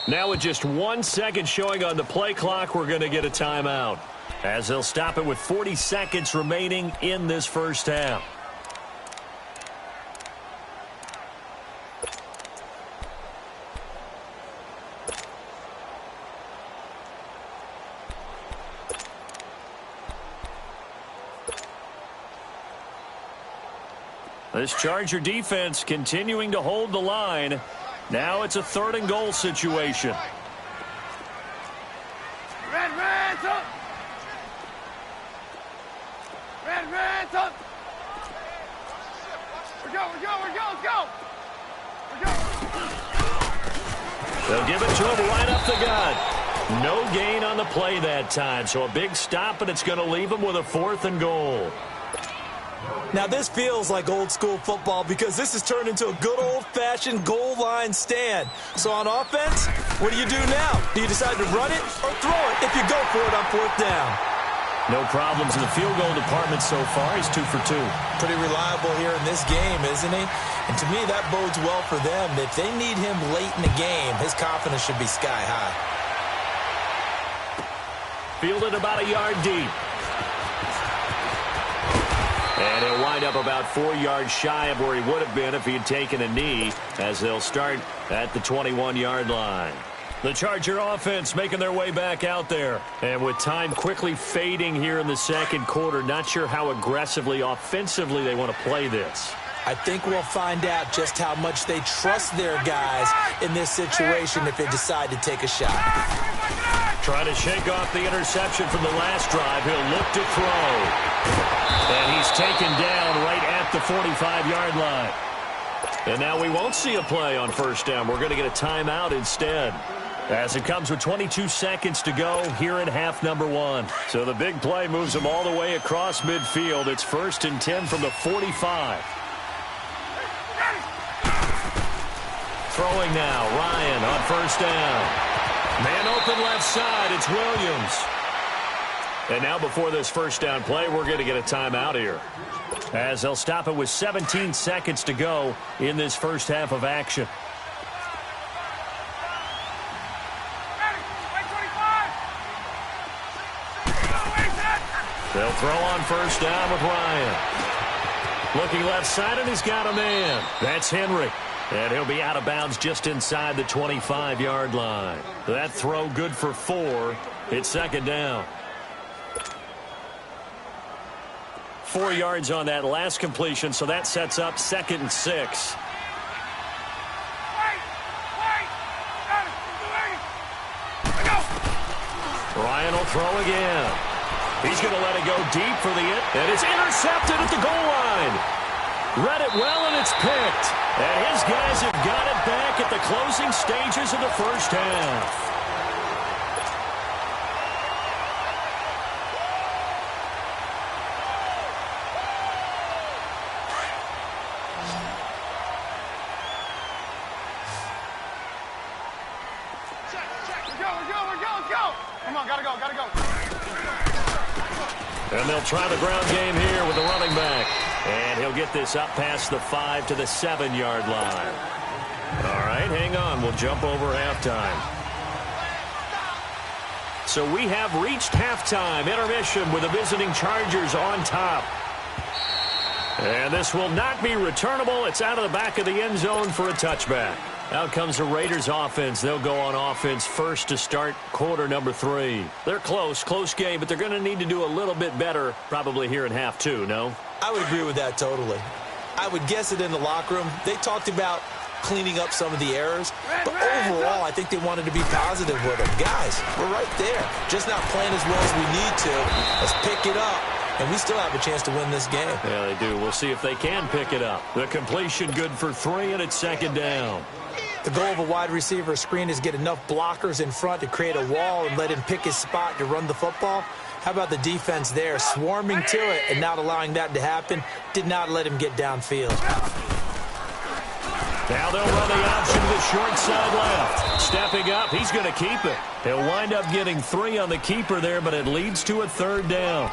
Now with just 1 second showing on the play clock, we're going to get a timeout, as they'll stop it with 40 seconds remaining in this first half. This Charger defense continuing to hold the line. Now it's a 3rd and goal situation. Red, up. Red, up. We go. Let's go. They'll give it to him right up the gut. No gain on the play that time, so a big stop, and it's going to leave him with a 4th and goal. Now, this feels like old-school football because this has turned into a good old-fashioned goal line stand. So on offense, what do you do now? Do you decide to run it or throw it if you go for it on 4th down? No problems in the field goal department so far. He's 2 for 2. Pretty reliable here in this game, isn't he? And to me, that bodes well for them. If they need him late in the game, his confidence should be sky high. Fielded about a yard deep. And he'll wind up about 4 yards shy of where he would have been if he had taken a knee, as they'll start at the 21-yard line. The Charger offense making their way back out there. And with time quickly fading here in the second quarter, not sure how aggressively, offensively they want to play this. I think we'll find out just how much they trust their guys in this situation if they decide to take a shot. Trying to shake off the interception from the last drive. He'll look to throw. And he's taken down right at the 45-yard line. And now we won't see a play on first down. We're going to get a timeout instead, as it comes with 22 seconds to go here in half number 1. So the big play moves them all the way across midfield. It's 1st and 10 from the 45. Throwing now, Ryan on first down. Man open left side, it's Williams. And now before this first down play, we're going to get a timeout here, as they'll stop it with 17 seconds to go in this first half of action. They'll throw on first down with Ryan. Looking left side, and he's got a man. That's Henry. And he'll be out of bounds just inside the 25-yard line. That throw good for 4. It's second down. 4 yards on that last completion, so that sets up 2nd and 6. Ryan will throw again. He's going to let it go deep for the hit, and it's intercepted at the goal line. Read it well, and it's picked. And his guys have got it back at the closing stages of the first half. Come on, gotta go. And they'll try the ground game here with the running back. And he'll get this up past the 5 to the 7-yard line. All right, hang on. We'll jump over halftime. So we have reached halftime. Intermission with the visiting Chargers on top. And this will not be returnable. It's out of the back of the end zone for a touchback. Out comes the Raiders offense. They'll go on offense first to start quarter number 3. They're close game, but they're going to need to do a little bit better probably here in half 2, no? I would agree with that totally. I would guess it in the locker room. They talked about cleaning up some of the errors, but overall, I think they wanted to be positive with them. Guys, we're right there. Just not playing as well as we need to. Let's pick it up. And we still have a chance to win this game. Yeah, they do. We'll see if they can pick it up. The completion good for 3, and it's second down. The goal of a wide receiver screen is get enough blockers in front to create a wall and let him pick his spot to run the football. How about the defense there, swarming to it and not allowing that to happen? Did not let him get downfield. Now they'll run the option to the short side left. Stepping up, he's going to keep it. He'll wind up getting 3 on the keeper there, but it leads to a third down.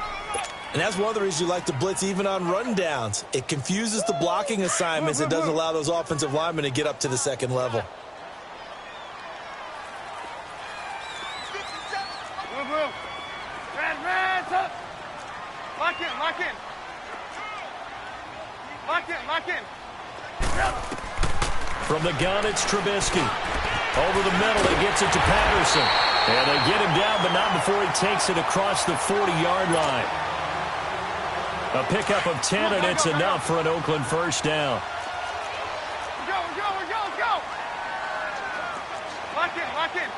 And that's one of the reasons you like to blitz even on rundowns. It confuses the blocking assignments and doesn't allow those offensive linemen to get up to the second level. Lock in. From the gun, it's Trubisky. Over the middle, he gets it to Patterson. And they get him down, but not before he takes it across the 40-yard line. A pickup of 10, and it's enough for an Oakland first down. Go. Lock in.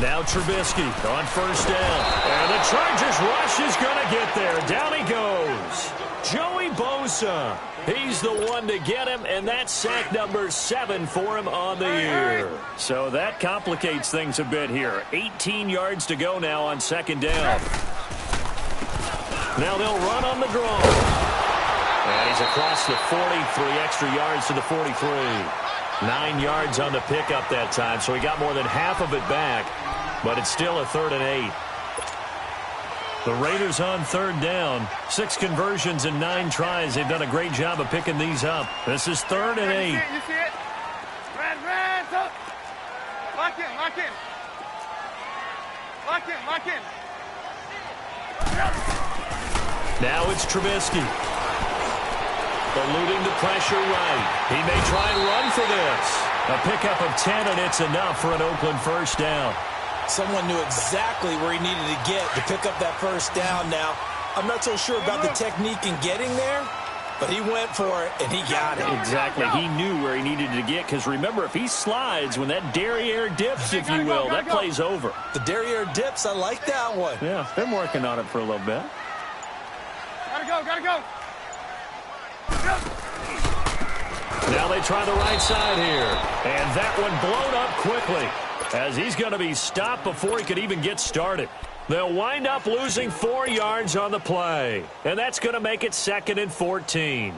Now Trubisky on first down. And the Chargers rush is going to get there. Down he goes. Joey Bosa. He's the one to get him, and that's sack number 7 for him on the year. So that complicates things a bit here. 18 yards to go now on second down. Now they'll run on the draw. And he's across the 40, 3 extra yards to the 43. 9 yards on the pickup that time, so he got more than half of it back, but it's still a 3rd and 8. The Raiders on third down. 6 conversions and 9 tries. They've done a great job of picking these up. This is 3rd and 8. You see it? Red, up. Lock in. Now it's Trubisky. Eluding the pressure right. He may try and run for this. A pickup of 10, and it's enough for an Oakland first down. Someone knew exactly where he needed to get to pick up that first down. Now, I'm not so sure about the technique in getting there, but he went for it, and he got it. Exactly. He knew where he needed to get, because remember, if he slides, when that derriere dips, if you will, that play's over. The derriere dips, I like that one. Yeah, been working on it for a little bit. Gotta go. Now they try the right side here. And that one blown up quickly, as he's going to be stopped before he could even get started. They'll wind up losing 4 yards on the play. And that's going to make it 2nd and 14.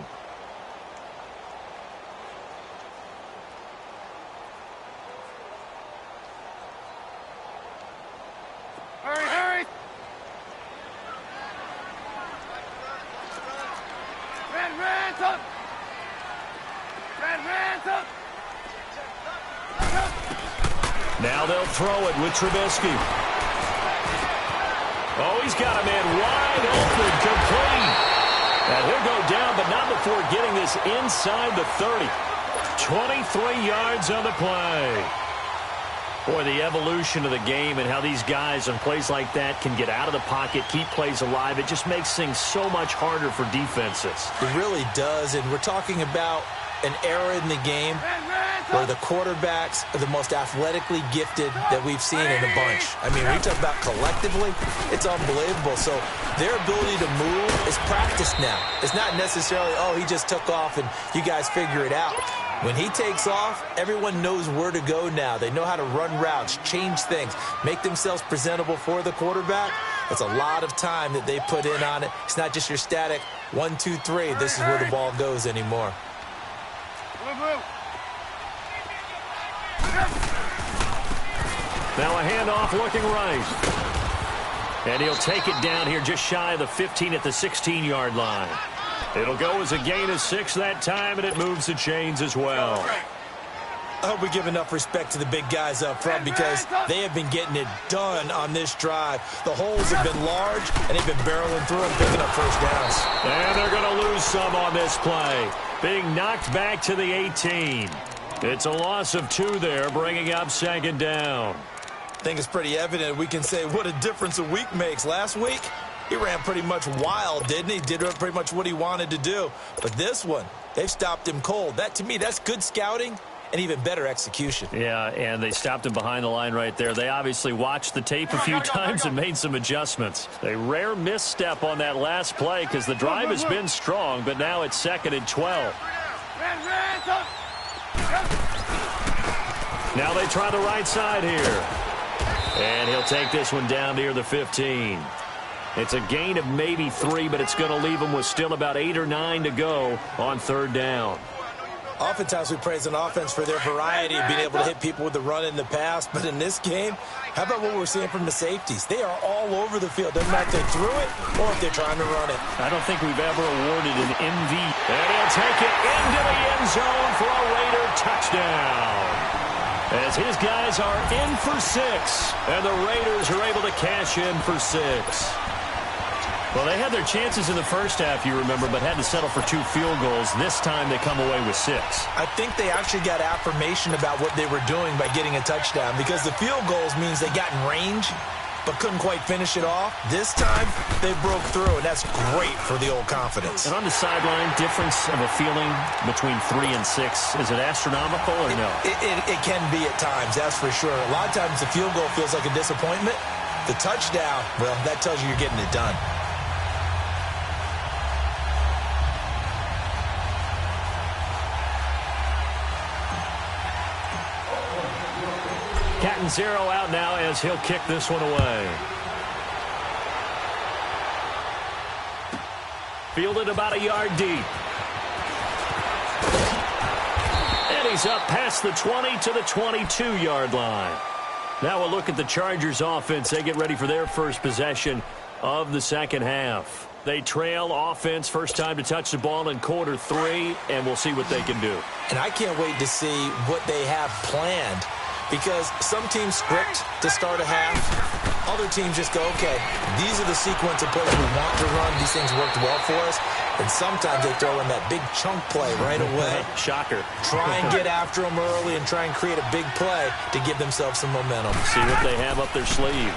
Hurry. Red up. Now they'll throw it with Trubisky. Oh, he's got a man wide open, complete. And he'll go down, but not before getting this inside the 30. 23 yards on the play. Boy, the evolution of the game and how these guys on plays like that can get out of the pocket, keep plays alive, it just makes things so much harder for defenses. It really does, and we're talking about an era in the game where the quarterbacks are the most athletically gifted that we've seen in a bunch. I mean, when you talk about collectively, it's unbelievable. So their ability to move is practiced now. It's not necessarily, oh, he just took off and you guys figure it out. When he takes off, everyone knows where to go now. They know how to run routes, change things, make themselves presentable for the quarterback. It's a lot of time that they put in on it. It's not just your static 1, 2, 3. This is where the ball goes anymore. Now a handoff looking right. And he'll take it down here just shy of the 15 at the 16-yard line. It'll go as a gain of 6 that time, and it moves the chains as well. I hope we give enough respect to the big guys up front because they have been getting it done on this drive. The holes have been large, and they've been barreling through and picking up first downs. And they're going to lose some on this play, being knocked back to the 18. It's a loss of 2 there, bringing up 2nd down. I think it's pretty evident we can say what a difference a week makes. Last week, he ran pretty much wild, didn't he? Did pretty much what he wanted to do. But this one, they've stopped him cold. That, to me, that's good scouting and even better execution. Yeah, and they stopped him behind the line right there. They obviously watched the tape a few times and made some adjustments. A rare misstep on that last play because the drive has been strong, but now it's 2nd and 12. Now they try the right side here. And he'll take this one down near the 15. It's a gain of maybe 3, but it's going to leave him with still about 8 or 9 to go on 3rd down. Oftentimes we praise an offense for their variety of being able to hit people with the run in the pass. But in this game, how about what we're seeing from the safeties? They are all over the field. Doesn't matter if they threw it or if they're trying to run it. I don't think we've ever awarded an MV. And he'll take it into the end zone for a Raider touchdown. As his guys are in for 6. And the Raiders are able to cash in for 6. Well, they had their chances in the first half, you remember, but had to settle for 2 field goals. This time they come away with 6. I think they actually got affirmation about what they were doing by getting a touchdown because the field goals means they got in range but couldn't quite finish it off. This time, they broke through, and that's great for the old confidence. And on the sideline, difference of a feeling between 3 and 6, is it astronomical or no? It can be at times, that's for sure. A lot of times the field goal feels like a disappointment. The touchdown, well, that tells you you're getting it done. Cat 0 out now as he'll kick this one away. Fielded about a yard deep. And he's up past the 20 to the 22-yard line. Now we'll look at the Chargers offense. They get ready for their first possession of the second half. They trail offense, first time to touch the ball in quarter 3, and we'll see what they can do. And I can't wait to see what they have planned. Because some teams script to start a half. Other teams just go, okay, these are the sequence of plays we want to run. These things worked well for us. And sometimes they throw in that big chunk play right away. Shocker. Try and get after them early and try and create a big play to give themselves some momentum. See what they have up their sleeve.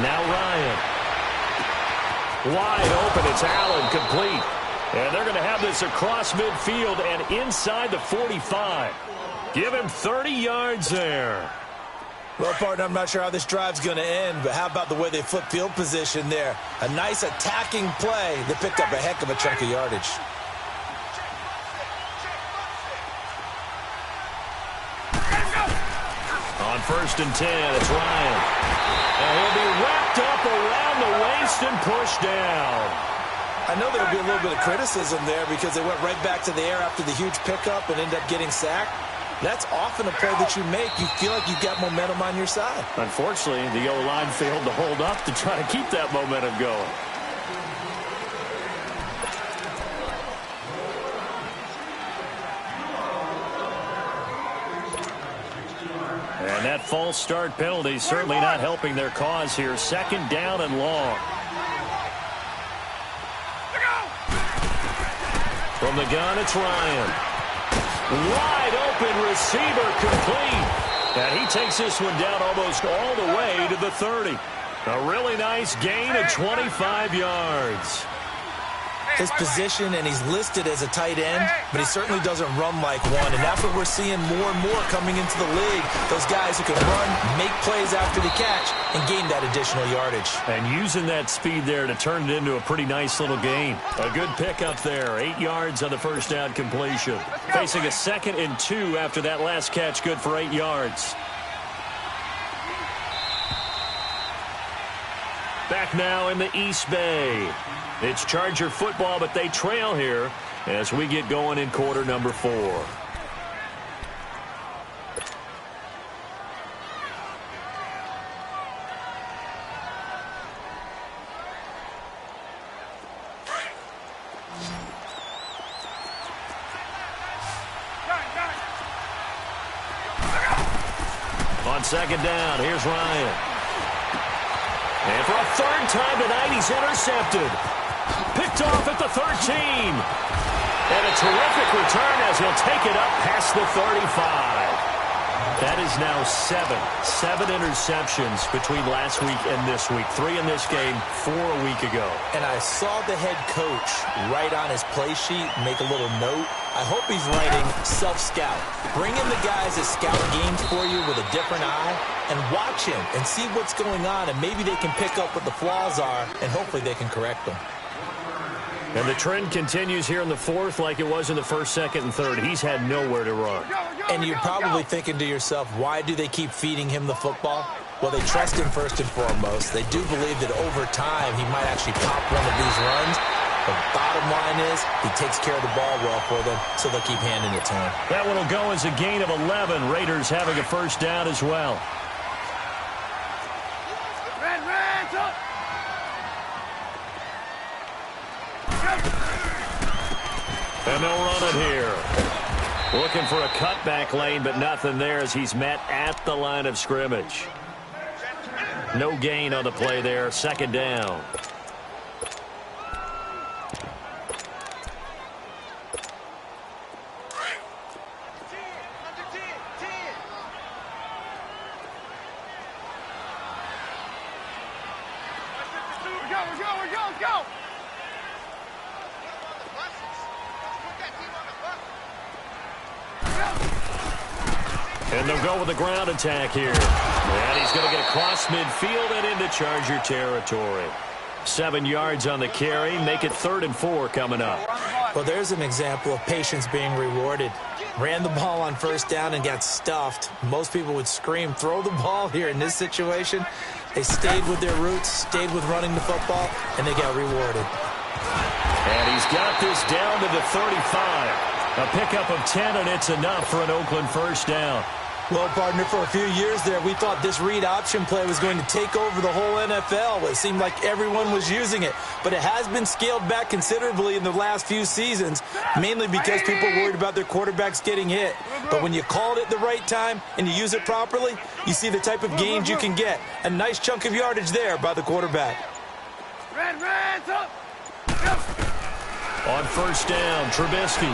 Now Ryan. Wide open. It's Allen, complete. And they're going to have this across midfield and inside the 45. Give him 30 yards there. Well, partner, I'm not sure how this drive's going to end, but how about the way they flip field position there? A nice attacking play that picked up a heck of a chunk of yardage. On 1st and 10, it's Ryan. And he'll be wrapped up around the waist and pushed down. I know there'll be a little bit of criticism there because they went right back to the air after the huge pickup and ended up getting sacked. That's often a play that you make. You feel like you've got momentum on your side. Unfortunately, the O-line failed to hold up to try to keep that momentum going. And that false start penalty certainly not helping their cause here. 2nd down and long. From the gun, it's Ryan. Wide open receiver, complete. And he takes this one down almost all the way to the 30. A really nice gain of 25 yards. His position, and he's listed as a tight end, but he certainly doesn't run like one. And that's what we're seeing more and more coming into the league. Those guys who can run, make plays after the catch, and gain that additional yardage. And using that speed there to turn it into a pretty nice little gain. A good pickup there. 8 yards on the 1st down completion. Facing a 2nd and 2 after that last catch, good for 8 yards. Back now in the East Bay. It's Charger football, but they trail here as we get going in quarter number 4. On 2nd down, here's Ryan. And for a 3rd time tonight, he's intercepted. Picked off at the 13. And a terrific return as he'll take it up past the 35. That is now 7 interceptions between last week and this week. 3 in this game, 4 a week ago. And I saw the head coach write on his play sheet, make a little note. I hope he's writing self-scout. Bring in the guys that scout games for you with a different eye and watch him and see what's going on, and maybe they can pick up what the flaws are, and hopefully they can correct them. And the trend continues here in the 4th like it was in the 1st, 2nd, and 3rd. He's had nowhere to run. And you're probably thinking to yourself, why do they keep feeding him the football? Well, they trust him first and foremost. They do believe that over time he might actually pop one of these runs. The bottom line is he takes care of the ball well for them, so they'll keep handing it to him. That one will go as a gain of 11. Raiders having a 1st down as well. And they'll run it here. Looking for a cutback lane, but nothing there as he's met at the line of scrimmage. No gain on the play there. 2nd down. And they'll go with the ground attack here. And he's going to get across midfield and into Charger territory. 7 yards on the carry. Make it 3rd and 4 coming up. Well, there's an example of patience being rewarded. Ran the ball on 1st down and got stuffed. Most people would scream, throw the ball here. In this situation, they stayed with their roots, stayed with running the football, and they got rewarded. And he's got this down to the 35. A pickup of 10, and it's enough for an Oakland 1st down. Well, partner, for a few years there, we thought this read option play was going to take over the whole NFL. It seemed like everyone was using it, but it has been scaled back considerably in the last few seasons, mainly because people are worried about their quarterbacks getting hit. But when you call it at the right time and you use it properly, you see the type of gains you can get. A nice chunk of yardage there by the quarterback. On first down, Trubisky.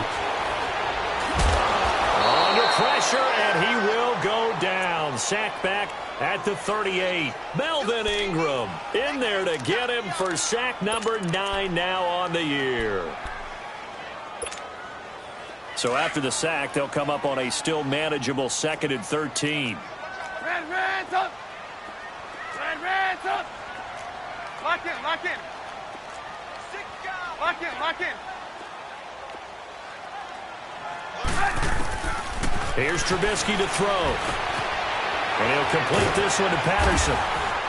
Under pressure, and he will go down. Sacked back at the 38. Melvin Ingram in there to get him for sack number 9 now on the year. So after the sack, they'll come up on a still manageable 2nd and 13. Reds up. Reds up. Lock in. Lock in. Here's Trubisky to throw. And he'll complete this one to Patterson.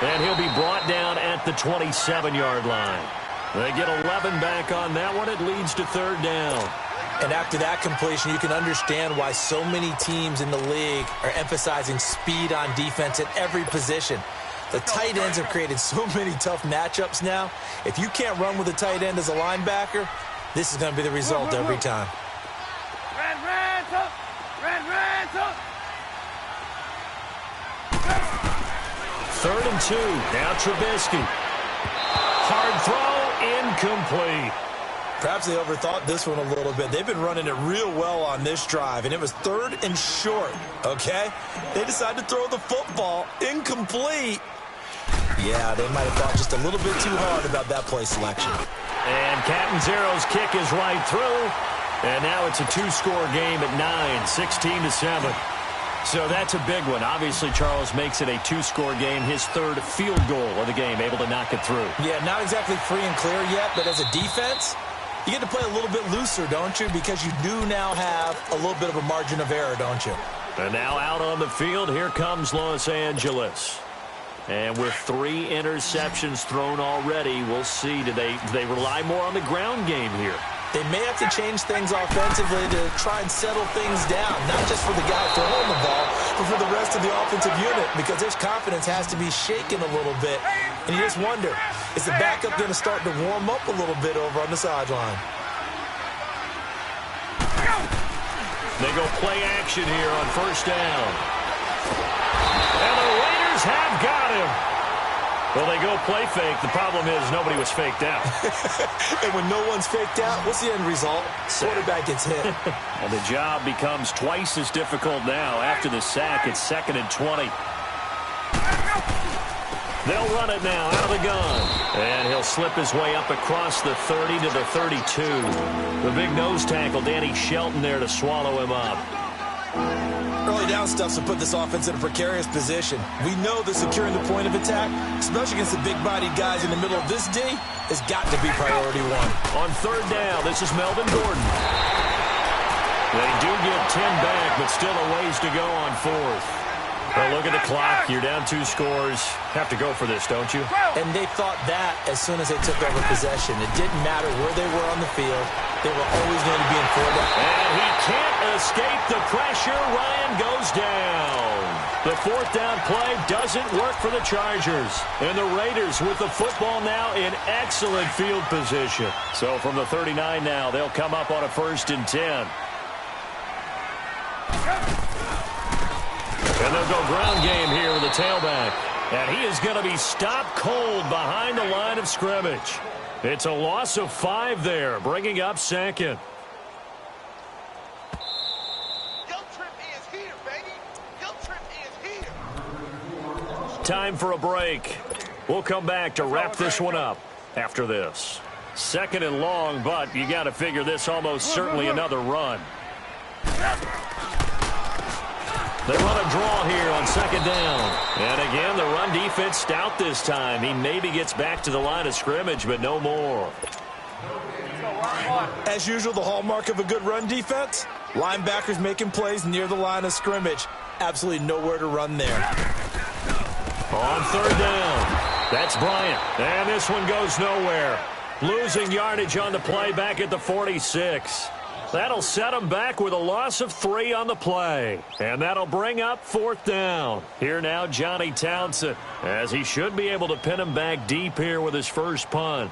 And he'll be brought down at the 27-yard line. They get 11 back on that one. It leads to 3rd down. And after that completion, you can understand why so many teams in the league are emphasizing speed on defense at every position. The tight ends have created so many tough matchups now. If you can't run with a tight end as a linebacker, this is going to be the result every time. Reds up. Reds up. 3rd and 2. Now Trubisky. Hard throw, incomplete. Perhaps they overthought this one a little bit. They've been running it real well on this drive, and it was 3rd and short, okay? They decided to throw the football incomplete. Yeah, they might have thought just a little bit too hard about that play selection. And Catanzaro's kick is right through. And now it's a 2-score game at 9, 16-7. So that's a big one. Obviously, Charles makes it a 2-score game, his 3rd field goal of the game, able to knock it through. Yeah, not exactly free and clear yet, but as a defense, you get to play a little bit looser, don't you? Because you do now have a little bit of a margin of error, don't you? And now out on the field, here comes Los Angeles. And with 3 interceptions thrown already, we'll see. Do they rely more on the ground game here? They may have to change things offensively to try and settle things down, not just for the guy throwing the ball, but for the rest of the offensive unit, because their confidence has to be shaken a little bit. And you just wonder, is the backup going to start to warm up a little bit over on the sideline? They go play action here on first down. And the Raiders have got him. Well, they go play fake. The problem is nobody was faked out. And when no one's faked out, what's the end result? Quarterback gets hit. And the job becomes twice as difficult now. After the sack, it's 2nd and 20. They'll run it now out of the gun. And he'll slip his way up across the 30 to the 32. The big nose tackle, Danny Shelton, there to swallow him up. Early down stuffs will put this offense in a precarious position. We know that securing the point of attack, especially against the big-bodied guys in the middle of this D, has got to be priority 1. On 3rd down, this is Melvin Gordon. They do get 10 back, but still a ways to go on 4th. Well, look at the clock. You're down 2 scores. Have to go for this, don't you? And they thought that as soon as they took over possession. It didn't matter where they were on the field. They were always going to be in 4 down. And he can't escape the pressure. Ryan goes down. The 4th down play doesn't work for the Chargers. And the Raiders with the football now in excellent field position. So from the 39 now, they'll come up on a 1st and 10. And they'll go ground game here with the tailback. And he is going to be stopped cold behind the line of scrimmage. It's a loss of 5 there, bringing up 2nd. Time for a break. We'll come back to wrap this one up after this. 2nd and long, but you got to figure this almost certainly another run. They run a draw here on 2nd down. And again, the run defense stout this time. He maybe gets back to the line of scrimmage, but no more. As usual, the hallmark of a good run defense, linebackers making plays near the line of scrimmage. Absolutely nowhere to run there. On 3rd down, that's Bryant. And this one goes nowhere. Losing yardage on the play back at the 46. That'll set him back with a loss of 3 on the play. And that'll bring up 4th down. Here now, Johnny Townsend, as he should be able to pin him back deep here with his first punt.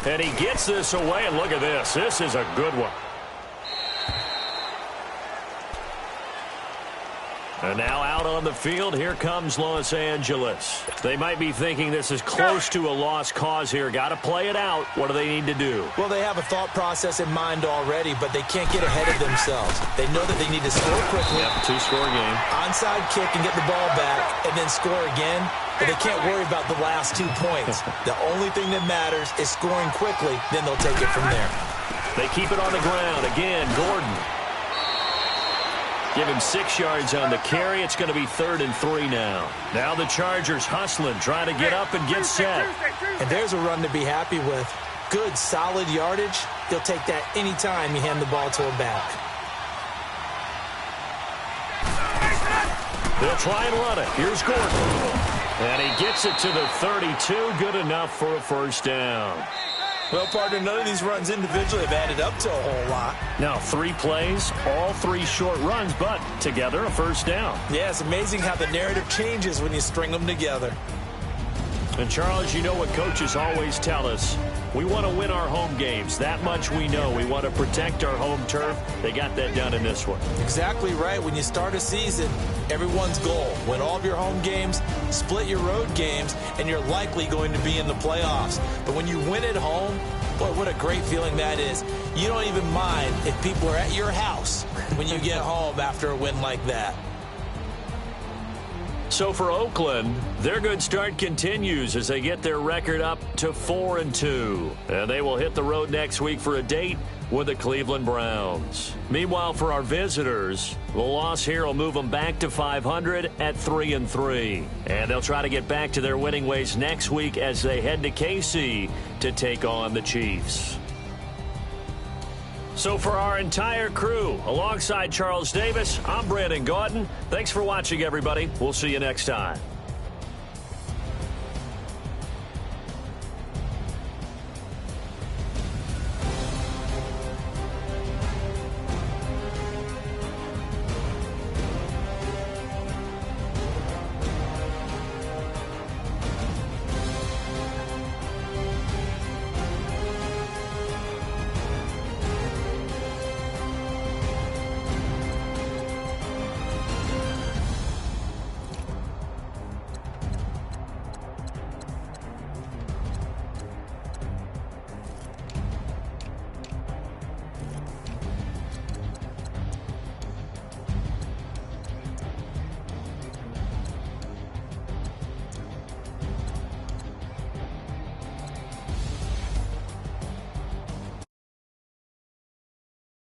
And he gets this away, and look at this. This is a good one. And now out on the field, here comes Los Angeles. They might be thinking this is close to a lost cause here. Got to play it out. What do they need to do? Well, they have a thought process in mind already, but they can't get ahead of themselves. They know that they need to score quickly. Yep, two-score game. Onside kick and get the ball back, and then score again. But they can't worry about the last 2 points. The only thing that matters is scoring quickly, then they'll take it from there. They keep it on the ground. Again, Gordon. Give him 6 yards on the carry. It's going to be 3rd and 3 now. Now the Chargers hustling, trying to get up and get set. And there's a run to be happy with. Good, solid yardage. He'll take that any time you hand the ball to a back. They'll try and run it. Here's Gordon. And he gets it to the 32. Good enough for a first down. Well, partner, none of these runs individually have added up to a whole lot. Now 3 plays, all 3 short runs, but together a first down. Yeah, it's amazing how the narrative changes when you string them together. And, Charles, you know what coaches always tell us. We want to win our home games. That much we know. We want to protect our home turf. They got that done in this one. Exactly right. When you start a season, everyone's goal, win all of your home games, split your road games, and you're likely going to be in the playoffs. But when you win at home, boy, what a great feeling that is. You don't even mind if people are at your house when you get home after a win like that. So for Oakland, their good start continues as they get their record up to 4-2. And they will hit the road next week for a date with the Cleveland Browns. Meanwhile, for our visitors, the loss here will move them back to 500 at 3-3. And they'll try to get back to their winning ways next week as they head to KC to take on the Chiefs. So for our entire crew, alongside Charles Davis, I'm Brandon Gaudin. Thanks for watching, everybody. We'll see you next time.